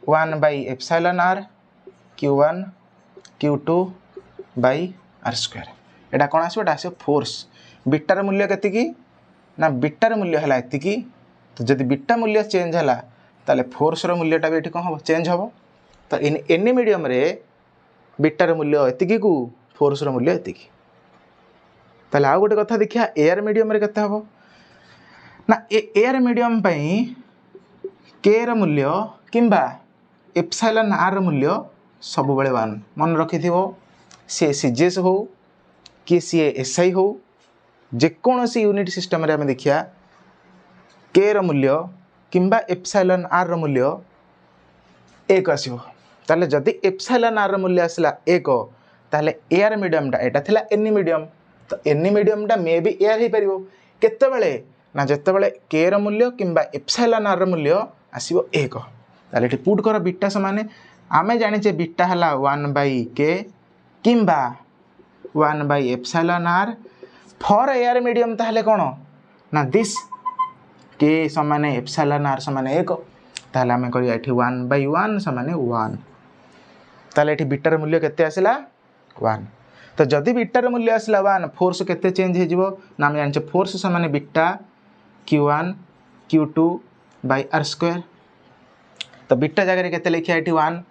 1/ε r q1 q2 by r square एटा कौन आसो एटा आसो फोर्स बीटार मूल्य केते की ना बीटार मूल्य है एतिकी तो जदि बीटा मूल्य चेंज है ताले फोर्स रो मूल्यटा भी कौन हम चेंज हम तो एनी मीडियम रे बीटार मूल्य एतिकी को फोर्स रो मूल्य एतिकी ताले आउ गोटे कथा देखिया एयर मीडियम रे केते हम ना एयर मीडियम पई के रो मूल्य किंबा एप्सिलॉन आर रो मूल्य सब बेले 1 मन रखिथिबो से सीजीएस हो कि सी एसआई हो जेकोसी यूनिट सिस्टम रे हमें देखिया के रो मूल्य किंबा एप्सिलॉन आर रो मूल्य 1 आसीबो ताले जदि एप्सिलॉन आर रो मूल्य आसला 1 ताले एयर मीडियम टा एटा थिला एनी मीडियम तो एनी मीडियम टा मे बी एयर हे परिबो केते बेले ना जते बेले के रो मूल्य किंबा एप्सिलॉन आर रो मूल्य आसीबो 1 ताले एठी पुट कर बीटा समान आमे जानि जे बीटा हला 1/k किंबा 1/ε r फॉर एयर मीडियम ताहले कोन ना दिस के समान एप्सिलॉन r समान 1 ताहले आमे करिया एठी 1/1 समान 1 ताहले एठी बीटार मूल्य केते आसिला 1 तो जदि बीटार मूल्य आसिला 1 फोर्स केते चेंज हे जिवो ना हम जानचे फोर्स समान beta q1 q2 by r square तो बीटा जगह रे केते लिखिया एठी 1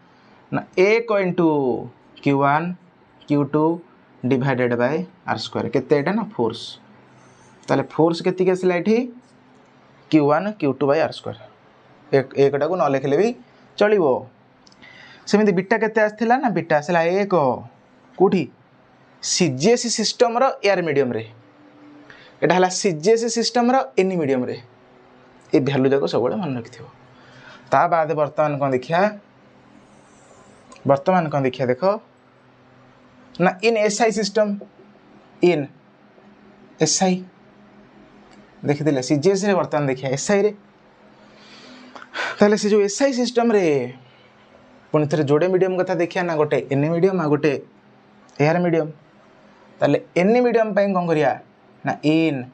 ना 1 into q1 q2 divided by r square केते एटा ना फोर्स ताले फोर्स केते के आसिला एठी q1 q2 by r square एकटा को न लिखले भी चलिबो। सेमिति बीटा केते आसथिला ना बीटा आसला 1 कोठी सीजीएस सिस्टम रो एयर मीडियम रे एटा हला सीजीएस सिस्टम रो एनी मीडियम रे ए वैल्यू जाको सब मन रखिथिबो। ता बाद वर्तमान कोन देखिया देखो ना in SI system in SI देखिथिले सीजीएस रे वर्तमान देखिया एसआई रे ताले से जो एसआई सिस्टम रे पुणी थे जोड़े मीडियम कथा देखिया ना गोटे एनी मीडियम आ गोटे एयर मीडियम ताले एनी मीडियम पे कौन करिया ना इन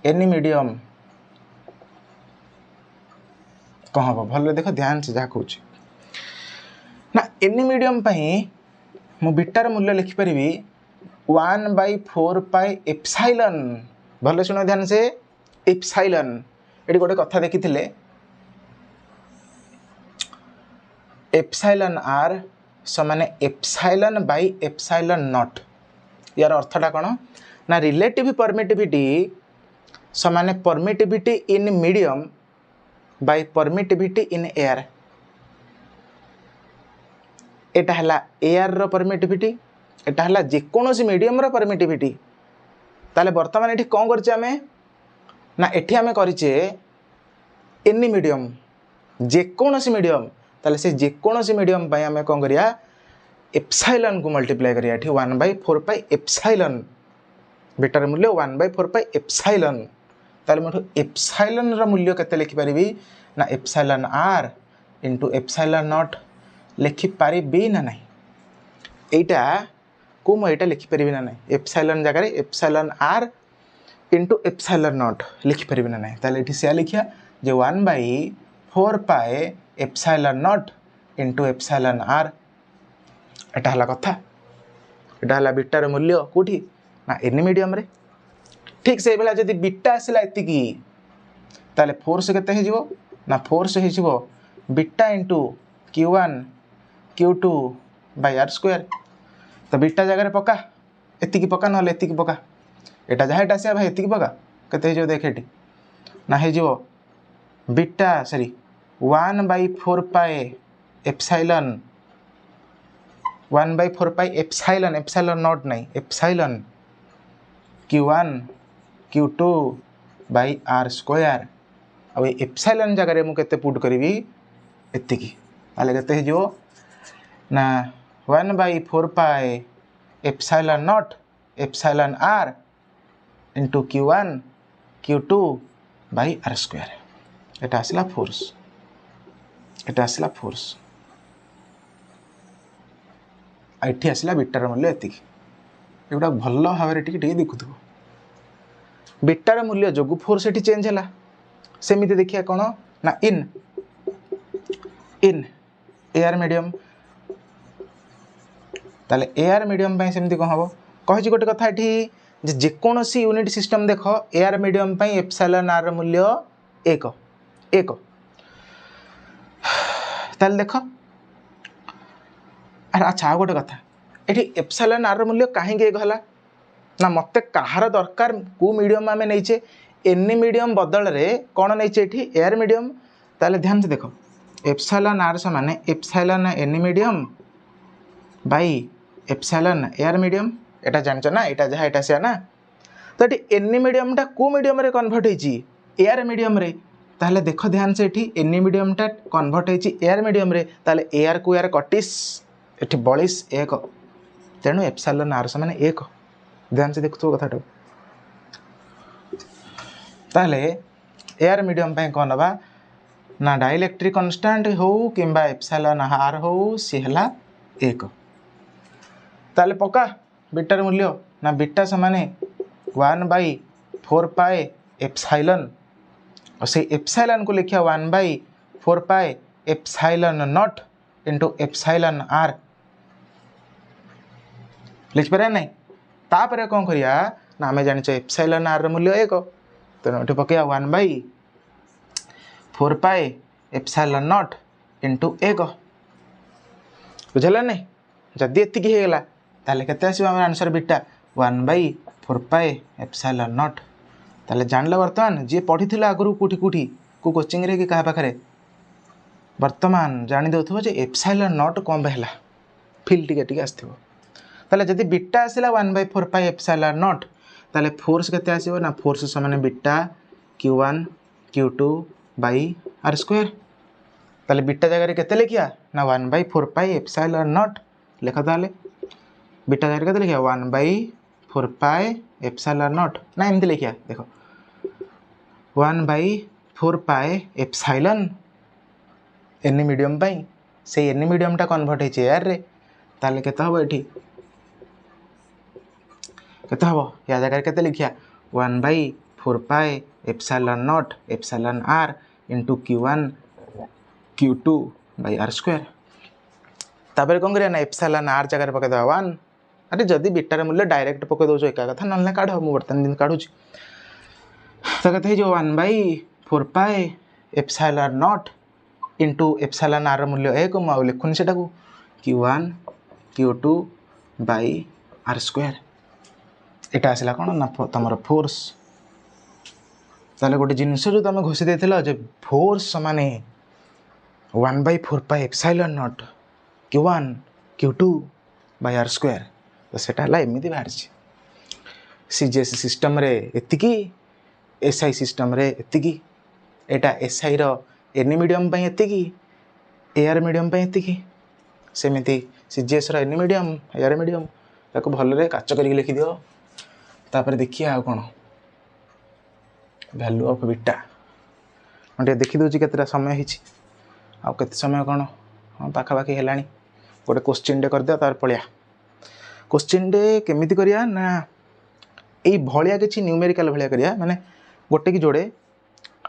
एनी मीडियम कौन हम भल देख ध्यान से जहाँ कहूँ ना एनी मीडियम मु बीटार मूल्य लिखिपारि 1/4 पाई एप्साइलन भले शुण ध्यान से एप्साइलन ये गोटे कथा देखी एप्साइलन आर समान एप्साइलन बाई एप्साइलन नॉट यार अर्थटा कौन ना रिलेटिव परमिटिविटी समान permittivity in medium by permittivity in air एटा हला एयर रो परमिटिविटी एटा हला जेकोसी मीडियम रो परमिटिविटी ताले वर्तमान एठी कौन करछे आमे ना एठी आमे करिचे एनी मीडियम जेकोसी मीडियम ताले से जेकोसी मीडियम पाई आमे कौन करिया एप्साइलन को मल्टीप्लाई करिया एठी 1/4 पाई एप्साइलन बीटार मूल्य 1/4 पाई एप्साइलन ताले मठो एप्साइलन रो मूल्य केते लिखि परिबी ना epsilon are into epsilon not लिखि पारिबी ना नहीं एटा को म एटा लिखि परिबी ना नहीं एप्साइलन जगह रे epsilon are into epsilon not लिखि परिबी ना नहीं ताले एठी से लिखिया जे 1/4 pi epsilon not into epsilon are एटा हला कथा एटा हला बीटार मूल्य कोठी ना एनी मीडियम रे ठीक से बेला जदी बीटा आसला एतिकी ताले फोर्स केते हे जिवो ना फोर्स हे जिवो beta into q1 q2 by r square तो बीटा जगह रे पका एतिकी पका न एतिकी पका एटा जहा एटा से भाई एतिकी पका केते हे जिवो देख एटी ना हे जिवो beta sorry 1/4 pi epsilon 1/4 pi epsilon epsilon naught नहीं epsilon q1 q2 by r square अब एप्साइलन जगह रे मु केते पुट करबी एतिकी ताले केते जो ना 1/4 pi epsilon not epsilon r into q1 q2 by r square एटा आसला फोर्स एटा आसला फोर्स एठी आसला बीटार मूल्य एतिकी एगुड़ा भल भाव टे देखुव बीटार मूल्य जोगु फोर्स एठी चेंज है सेमिति देखिया कौन ना इन एयर मीडियम ताले एयर मीडियम पे सेमिति कौन हम कहि गोटे कथा एठी जे जेकोसी यूनिट सिस्टम देख एयर मीडियम पे एप्सिलॉन आर मूल्य 1 ताले देख अच्छा गोटे कथा ये एप्सिलॉन आर मूल्य कहीं गला ना मत कहार दरकार को मीडियम आम नहींचे एनी मीडियम बदल रे कौन नहीं एयर मीडियम ताले ध्यान से देख एप्सिलॉन आर समान epsilon any medium by epsilon air medium एटा जानछ ना एटा जहाँ एटा से ना तो ये एनी मीडियम टा को मीडियम रे कन्वर्ट होइची एयर मीडियम रे ताले देख ध्यान से एठी एनी मीडियम टा कन्वर्ट होइची एयर मीडियम रे ताले एयर को एयर कटिस एठी बलिस 1 तेणु एप्सिलॉन आर समान 1 ध्यान से देखु कथा ताले एयर मीडियम पे कौन नवा ना डाइलेक्ट्रिक कांस्टेंट हो किंबा एप्सिलॉन आर हो सी हला 1 ताले पका बीटार मूल्य ना बीटा समान 1/4 पाए एप्सिलॉन और से एप्सिलॉन को लिखिया 1/4 pi epsilon not into epsilon R लिख पारे नहीं तापर कौन करिया ना आम जान एप्सिलॉन आर मूल्य 1 तेणु ये पकड़ा 1/4 पाए एप्सिलॉन नॉट इनटू 1 बुझला नहीं जदि एतिकी होगला ताले केते आसीबा हमर answer beta 1/4 pi epsilon not ताले जानला वर्तमान जे पढ़ी थिला आगरु कोठी को कोचिंग रे कि कहा पाखरे वर्तमान जानी दउथबो जे epsilon not come Behala feel टिके आसथिबो ताले जदि बीटा आसिला 1/4 पाई एप्सिलॉन नॉट ताले फोर्स केते आसीबो ना फोर्स समान beta q1 q2 by r square ताले बीटा जगह रे केते लिखिया ना 1/4 पाई एप्सिलॉन नॉट लेखा ताले बीटा जगह रे केते लिखिया 1/4 पाई एप्सिलॉन नॉट ना एमती लिखिया देखो 1/4 पाई एप्सिलॉन एनी मीडियम पाई से एनी मीडियम टा कन्वर्ट होइछे एयर रे ताले केते हबो एठी केते हबो या जगह रे केते लिखिया 1/4 pi epsilon not epsilon r into q1 q2 by r square तापर कोन करिया ना एप्सिलॉन r जगह रे पके दवा 1 अरे जदी बीटा रे मूल्य डायरेक्ट पके दोछो एका कथा नल्ले काढो मु बर्तन दिन काढुची त कथे हे जो 1/4 pi epsilon not into epsilon r मूल्य 1 मु लिखुनी सेटा को q1 q2 by r square एटा आसला कोन ना तमरो फोर्स ताले गोटे जिंस जो तुम घोषि देथिला जे फोर्स समान 1/4 pi epsilon naught q1 q2 by r square तो सेटा हला एमिति बाहरछि सीजीएस सिस्टम रे एतिकी एसआई सिस्टम रे एतिकी एटा एसआई रो एनी मीडियम पई एतिकी एआर मीडियम पई एतिकी सेमिति सीजीएस रो एनी मीडियम एआर मीडियम ताको भल रे काच करी लिखि दियो तापर देखिया आ कोन वैल्यू ऑफ बीटा अंटे देखि दोची केतरा समय हिची आ केते समय कोन हां पाखा पाखी हेलानी गोटे क्वेश्चन डे कर दिया तार पळिया क्वेश्चन डे केमिति करिया ना एई भलिया किछि न्यूमेरिकल भलिया करिया माने गोटे की जोड़े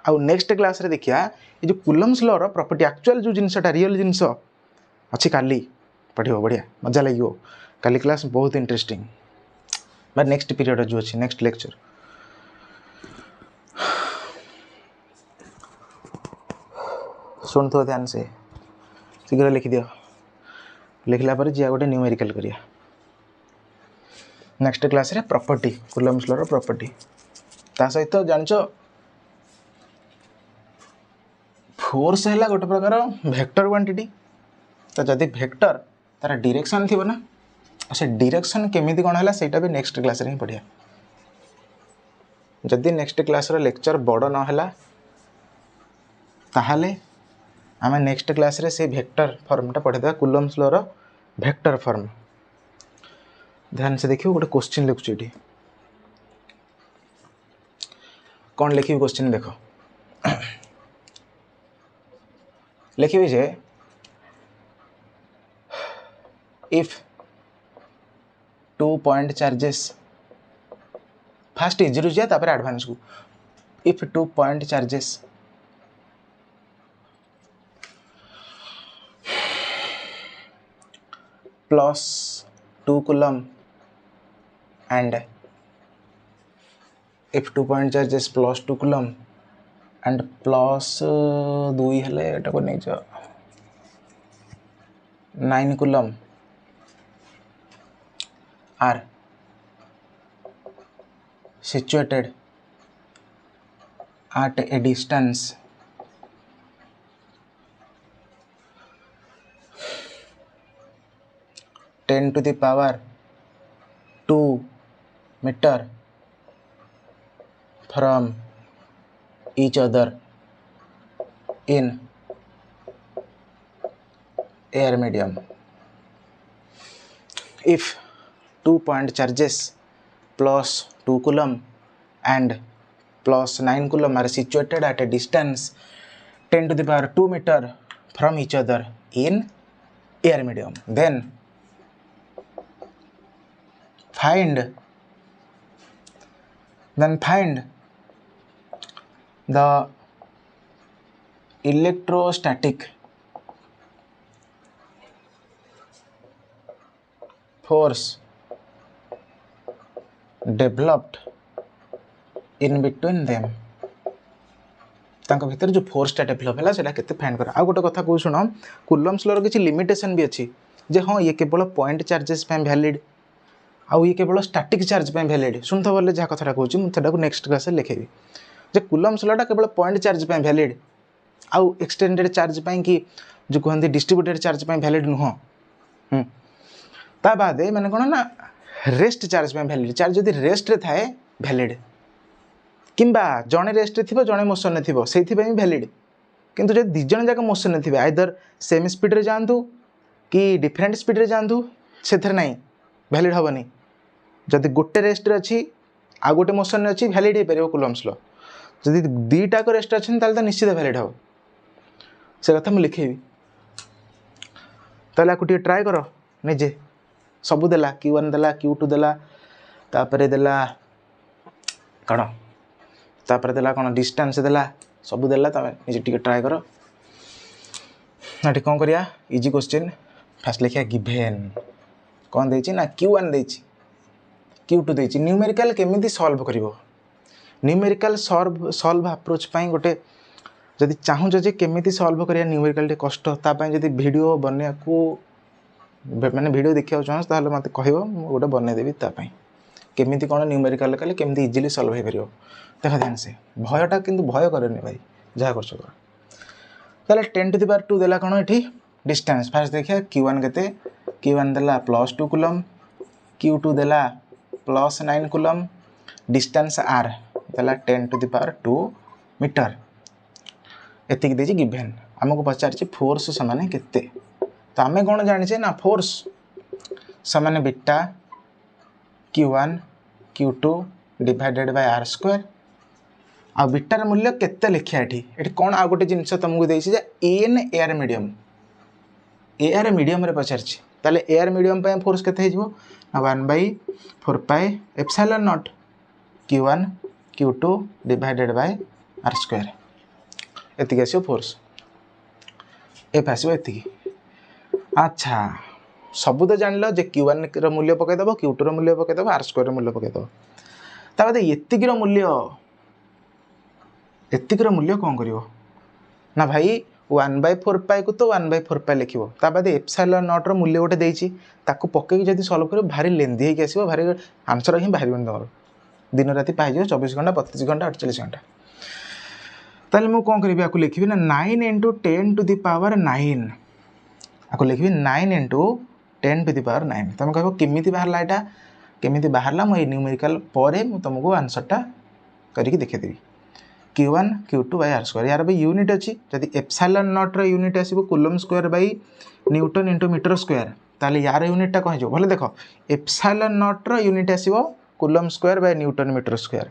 आ नेक्स्ट क्लास रे देखिया ए जो कूलम्स लॉ रो प्रॉपर्टी एक्चुअल जो जिंसटा रियल जिंस अछि काली पढियो बढ़िया मजा लागियो काली क्लास बहुत इंटरेस्टिंग बा नेक्स्ट पीरियड जो अछि नेक्स्ट लेक्चर सुन तो ध्यान से शीघ्र लिख दियो लिखला पर जिया गोटे न्यूमेरिकल करिया नेक्स्ट क्लास रे प्रॉपर्टी कूलम्स लॉ रो प्रॉपर्टी ता सहित जानचो फोर्स हैला गोटे प्रकार वेक्टर क्वांटिटी तो जदि वेक्टर तार डायरेक्शन थिबो ना से डायरेक्शन केमिति कोन हैला सेटा भी नेक्स्ट क्लास रे ही पढिया जदि नेक्स्ट क्लास रो लेक्चर बड़ न हैला ताहाले आमे नेक्स्ट क्लास रे से वेक्टर फॉर्म टा पढे देबा कूलम्स लॉ रो वेक्टर फॉर्म ध्यान से देखियो गोटे क्वेश्चन लिखु एठी कौन लिखियो क्वेश्चन देखो लिखियो जे if 2 point charges first easy रु जा तापर एडवांस को if 2 point charges plus 2 coulomb and if 2 point charges plus 2 coulomb and plus 2 हेले एटा को नै जा 9 coulomb are situated at a distance 10 to the power 2 meter from each other in air medium. If 2 point charges plus 2 coulomb and plus 9 coulomb are situated at a distance 10 to the power 2 meter from each other in air medium, then find the electrostatic force developed in between them. तांको भीतर जो force टा develop हैला सेटा केते find कर। आ गोटे कथा को सुनो कूलम्स लॉ रो किछि लिमिटेशन भी अछि जे हां ये केवल पॉइंट चार्जेस पे वैलिड आउ ये केवल स्टैटिक चार्ज पे वैलिड सुनतो बोले जा कथरा कहूची मु सेटा को नेक्स्ट क्लास रे लिखेबी जे कुलम्स लॉ टा केवल पॉइंट चार्ज पे वैलिड आउ एक्सटेंडेड चार्ज पे कि जो कहते डिस्ट्रीब्यूटेड चार्ज पे वैलिड नुह ता बादे मैंने कौन ना रेस्ट चार्ज पे वैलिड चार्ज जदि रेस्ट रे थाए वैलिड किंबा जड़े रेस्ट थी जड़े मोशन थी से वैलिड किंतु जब दिज जाक मोशन थे आइदर सेम स्पीड रे जातु कि डिफरेंट स्पीड रे जातु से ना वैलिड हेनी जदि गोटे रेस्ट रे अच्छी आ गोटे मोशन अच्छी वैलिड हो पार कुलम्स लॉ जदि दीटाक रेस्ट अच्छे तो निश्चित वैलिड हम से कथा मुझे लिखेबी ताले आपको ट्राए कर निजे सबू देला Q1 देला Q2 देला तापरे देला कौन तापर देला कौन डिस्टेंस देला सबू देला तमें निजे टिके ट्राए कर ना कौन करिया इजी क्वेश्चन फास्ट लिखिया गिवेन कौन देछि ना Q1 देछि Q2 देछि न्यूमेरिकल केमिति सॉल्व करिवो न्यूमेरिकल सॉल्व अप्रोच पाई गोटे जदि चाहूँ जे केमिति सॉल्व करिया न्यूमेरिकल टे कष्ट तापाई जदि वीडियो बनिया को माने वीडियो देखिया चाहस ताले मते कहबो गोटे बनै देबी तापाई केमिति कोन न्यूमेरिकल कले केमिति इजीली सॉल्व हे परियो देखा ध्यान से भयटा किंतु भय करनी भाई जहा करछो कर ताले 10 टू द पावर 2 देला कोन एठी डिस्टेंस फास्ट देखिया Q1 केते Q1 देला +2 कूलम Q2 देला +9 कूलम डिस्टेंस r देला 10 टू द पावर 2 मीटर एतिक देछि गिवन हमको पचार फोर्स समान केते तो आम कौन जाने ना फोर्स समान beta Q1 Q2 divided by r square आ बीटार मूल्य केते लिखिया एठी कौन आ गोटे जिनस तुमको देछि जे एन एयर मीडियम रे पचारछि ताले एयर मीडियम पे फोर्स केते हिजबो 1/4 pi epsilon naught Q1 Q2 divided by r square एतिक आसो फोर्स एफ आसो एतिक अच्छा सबू तो जान लो जे Q1 रो मूल्य पकईदेव Q2 रो मूल्य पकईदेव r स्क्वायर रो मूल्य पकईदेव ता बाद एतिक रो मूल्य कौन करिवो ना भाई 1/4 पाई को तो 1/4 पाई लिखिवो ता बाद एप्सिलॉन नॉट रो मूल्य गोटे देछि ताकू पकई जदी सॉल्व करिवो भारी लेंदी हे के आसीबो भारी आंसर ही बाहरिबन तमरो दिन राति पाइ जो 24 घंटा 32 घंटा 48 घंटा ताले मु कौन करिवि आकु लिखिबि ना 9 × 10 टू द पावर 9 आकु लिखिबि 9 × 10 टू द पावर 9 तुम कहबो केमिति बाहरला एटा केमिति बाहरला मु न्यूमेरिकल परे मु तुमको आंसरटा करिकि देखे देबी Q1 Q2 by r square यार भी यूनिट अछि जदि एप्सिलॉन नॉट रो यूनिट आसीबो coulomb square by newton into metre square ताले यार यूनिटटा कहि जो भले देखो एप्सिलॉन नॉट रो यूनिट आसीबो coulomb square by newton metre square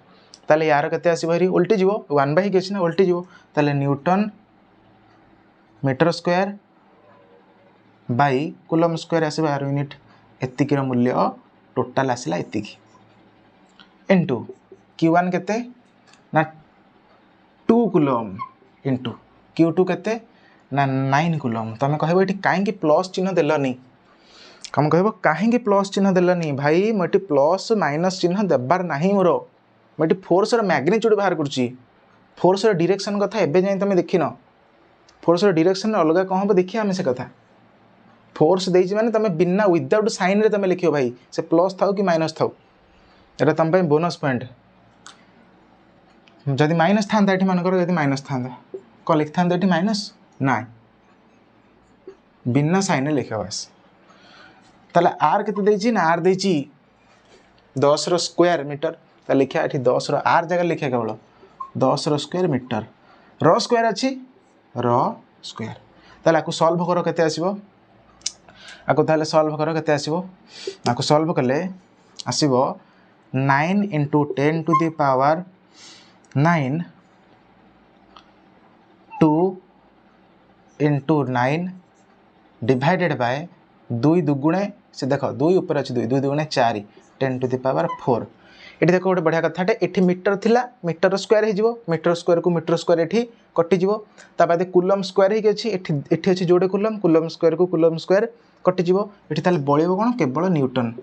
ताले यार केते आसीबो हरी उल्टी जीवो 1 बाय केछि ना उल्टी जीवो ताले newton metre square by coulomb square आसीबो यार यूनिट एतिकी रो मूल्य टोटल आसीला एतिकी इनटू Q1 केते ना 2 कूलम इनटू Q2 केते ना 9 कूलम तमे कहबो एठी काहे कि प्लस चिन्ह देलनी हम कहबो काहे कि प्लस चिन्ह देलनी भाई मटी प्लस माइनस चिन्ह देबार नाही मोरो मटी फोर्स रो मैग्नीट्यूड बाहर करछि फोर्स रो डायरेक्शन कथा एबे जाय तमे देखिनो फोर्स रो डायरेक्शन अलगा कहबो देखि हम से कथा फोर्स देछि माने तमे बिना विदाउट साइन रे तमे लिखियो भाई से प्लस थाउ कि माइनस थाउ एटा तम पे बोनस पॉइंट जदि माइनस था ये मानकर यदि माइनस था कौन लिखि था ये माइनस ना बिना साइन लिखा बस ताले आर के ना आर दे 10 रो स्क्वायर मीटर ता लिखा ये 10 रो आर जगह लिखा केवल 10 रो स्क्वायर मीटर रो स्क्वायर अच्छी रो स्क्वायर ताले आपको सॉल्व करो केते आसीबो आपको ताले सॉल्व करो केते आसीबो आपको सॉल्व कले आसीबो 9 × 10 to the power 9 2 × 9 divided by 2 दुगुणे से देख 2 ऊपर अच्छे 2 दुगुणे 4 10 टू द पावर 4 ये देखो गोटे बढ़िया कथाटे ये मीटर थिला मीटर स्क्वायर हो मीटर स्क्वायर को मीटर स्क्वायर ये कटिज बाद कूलम स्क्वायर होती अच्छी जोड़े कूलम स्क्वायर को कूलम स्क्वायर कटिज ये बड़ो कौन केवल न्यूटन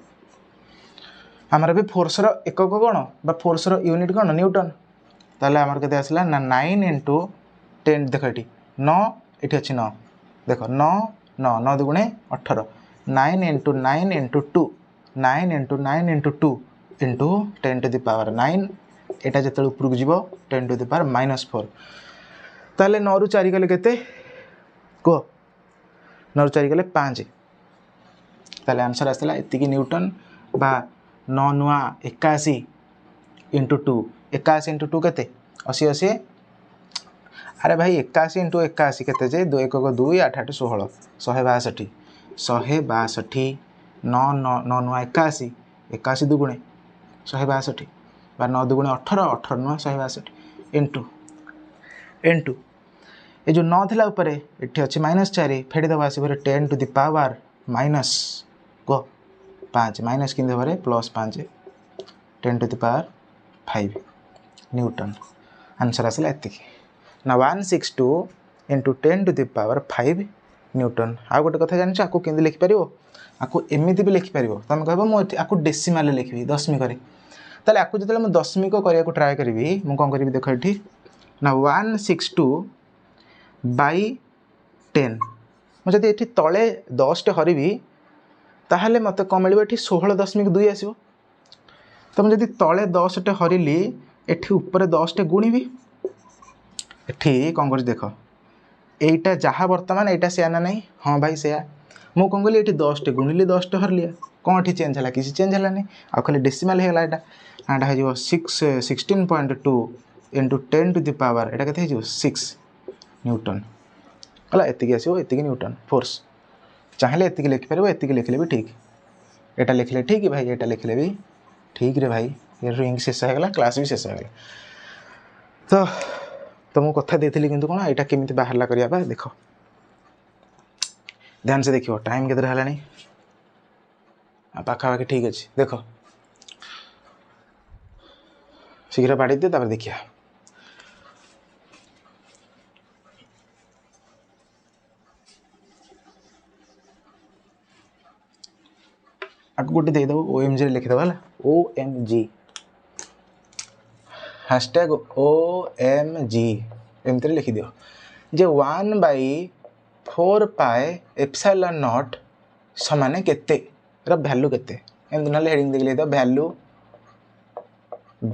आमर भी फोर्स रो एकक कौन बा फोर्स रो यूनिट कौन न्यूटन ताले आमर केते आसला ना 9 × 10 देख ये 9 ये अच्छी 9 देख 9 9 9 दुगुणे 18 9 × 9 × 2 9 × 9 × 2 × 10 टू द पावर 9 एटा जिते उपरକୁ जीव 10 टू द पावर -4 ताले 9 रु 4 गले केते को 9 रु 4 गले 5 ताले आंसर आसला एतिकी न्यूटन बा 9 नुआ 81 इंटू 2 81 इंटू 2 केते 80 80 अरे भाई 81 इंटू 81 केते जे 2 1 2 8 8 16 162 162 9 9 9 नुआ 81 81 दुगुणे 162 बा 9 दुगुणे 18 18 नुआ 162 इंटू इंटू ये जो 9 थिला ऊपर एठी अछि -4 फेडी दबा आसी 10 टू द पावर माइनस को 5 माइनस किन देबरे +5 10 to the power 5 newton answer आसला एतिकी ना 162 into 10 to the power 5 newton आ गोटे कथा जानि आकु केंदि लिखि परिबो आकु एमिति भी लिखि परिबो तमे कहबो मो आकु डेसिमल लिखबी दशमिक करे ताले आकु जतले मो दशमिक करिया को ट्राई करबी मो कोन करबी देखो एठी ना 162 बाई 10 मो जदि एठी तळे 10 टे हरिबी ताहले मते कम मिलबो एठी 16.2 आसीबो त मो जदि तळे 10 टे हरिली एठी ऊपर 10 टे गुणीबी एठी कोन कर देखो एटा जहा वर्तमान एटा से आना नहीं हां भाई से मो कोन गली एठी 10 टे गुणिली 10 टे हरलिया कोन एठी चेंज हला किसी चेंज हला नहीं आ खाली डेसिमल हेला एटा आडा हे जो 16.2 into 10 to the power एटा कते हे जो 6 न्यूटन हला एतिकी आसीबो एतिकी न्यूटन फोर्स चाहले एतिकी लिखि परबो एतिकी लिखले भी ठीक एटा लिखले ठीक भाई एटा लिखले भी ठीक रे भाई ये रिंग शेष हो गला क्लास भी शेष हो गला तो मु कथा देथिली किंतु कोन एटा केमिति बाहरला करिया बा देखो ध्यान से देखियो टाइम केते हलानी आ पाखा बाकी ठीक अछि देखो शीघ्र बाड़ी दे तापर देखिया आगु गोटे दे दो ओएमजी लिखि दबा हला ओएमजी हैशटैग ओएमजी एमते लिखि दियो जे 1/4 पाई एप्सिलॉन नॉट समान केते रा वैल्यू केते एम नले हेडिंग देख ले दो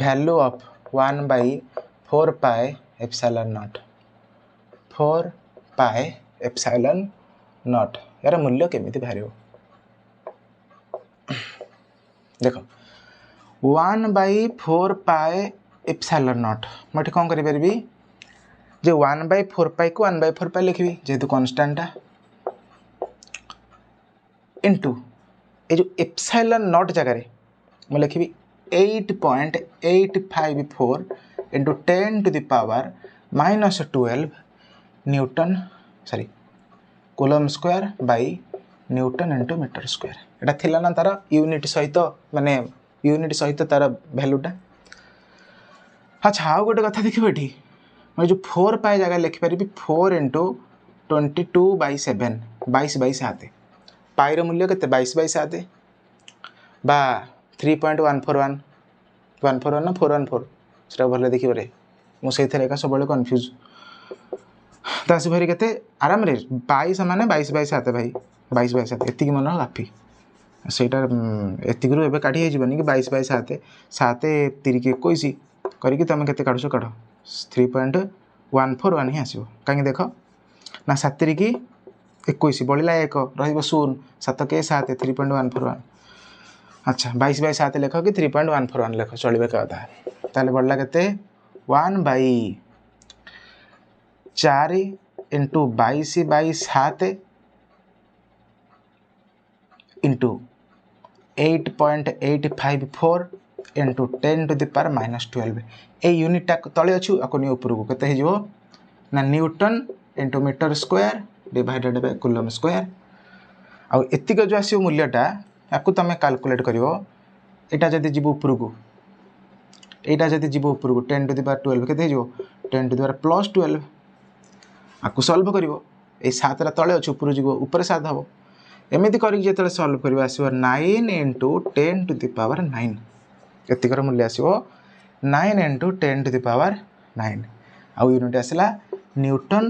value of 1/4 pi epsilon not 4 pi epsilon not यार मूल्य केमिति बाहरियो देखो 1/4 पाई एप्सिलॉन नॉट मटे कौन करि परबी जे 1/4 पाई को 1/4 पाई लिखबी जेतु कांस्टेंट इनटू ए जो एप्सिलॉन नॉट जगह रे म लिखबी 8.854 into 10 to the power -12 newton sorry coulomb square by newton into metre square एटा थिला ना तार यूनिट सहित माने यूनिट सहित तार वैल्यूटा अच्छा आउ गोटे कथा देखिबो एठी मैं जो 4 पाई जगह लिखि परिबी 4 into 22/7 22/7 पाई रो मूल्य केते 22/7 बा 3.141 141 ना 414 सेटा भले देखिबो रे मो सेथरे का सब बळे कंफ्यूज तासी भरी केते आराम रे 22 माने 22/7 भाई 22/7 एतिकी मन काफी सेटा एतिकरू एबे काढी हे जीवनी कि 22/7 7 3 के 21 करी कि तमे केते काढछो काढो 3.141 ही आसीबो काहे देखो ना 7 3 की 21 बळिला 1 रहिबो 0 7 के 7 3.141 अच्छा 22/7 लेख कि 3.141 लेख चलिबे कथा ताले बळला केते 1/4 into 22/7 into 8.854 into 10 to the power -12 a unit टा तळे अछि आको नि ऊपर को केते हे जो ना newton into metre square divided by coulomb square आ एतिक जो आसी मूल्यटा आको तमे कैलकुलेट करिवो एटा जदी जीव ऊपर को एटा जदी जीव ऊपर को 10 to the power 12 केते हे जो 10 to the power +12 आको सॉल्व करिवो ए 7 रा तळे अछि ऊपर जीव ऊपर 7 हबो एमिति करी जेतले सॉल्व करबा आसीबो 9 into 10 to the power 9 एतिकर मूल्य आसीबो 9 into 10 to the power 9 आ यूनिट आसला newton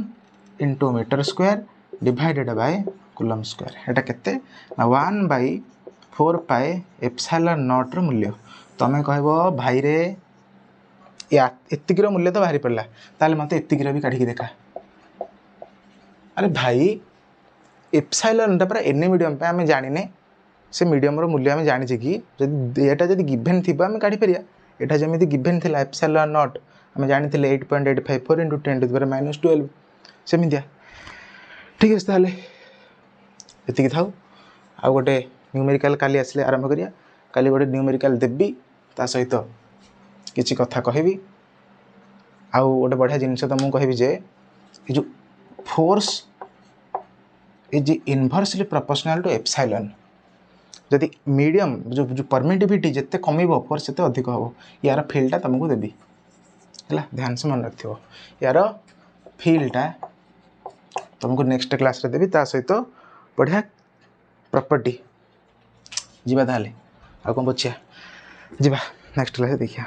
into metre square divided by coulomb square एटा केते 1/4 पाई एप्सिलॉन नॉट रो मूल्य तमे कहबो भाई रे या एतिकीर मूल्य तो बाहरी पड़ा ताले मत एतिकीर भी काढ़ी देखा। अरे भाई एप्सिलॉन पूरा एन मीडियम पे आम जाने से मीडियम मूल्य आम जाने कि यहाँ जब गिभेन थी आम काढ़ी पार यहाँ जमी गिभेन थी एप्सिलॉन नॉट आम जानी 8.854 × 10⁻12 सेमितिया। ठीक है ताहले एतिकी थाउ आ गोटे न्यूमेरिकल काली आसले आरंभ करिया। काली गोटे न्यूमेरिकल देवी ता सहित किछि कथा कहबी आउ गोटे बढ़िया जिनस तुमको कहबी जे जो force is inversely proportional to epsilon. जदि मीडियम जो परमिटिविटी जिते कम फोर्स से अधिक हम यार फील्डटा तुमको देवी है। ध्यान से मन रख यार फील्डटा तुमको नेक्स्ट क्लास रे देवी ता सहित बढ़िया प्रॉपर्टी जीवा ताले आ कौन पछिया जीवा नेक्स्ट क्लास देखिया।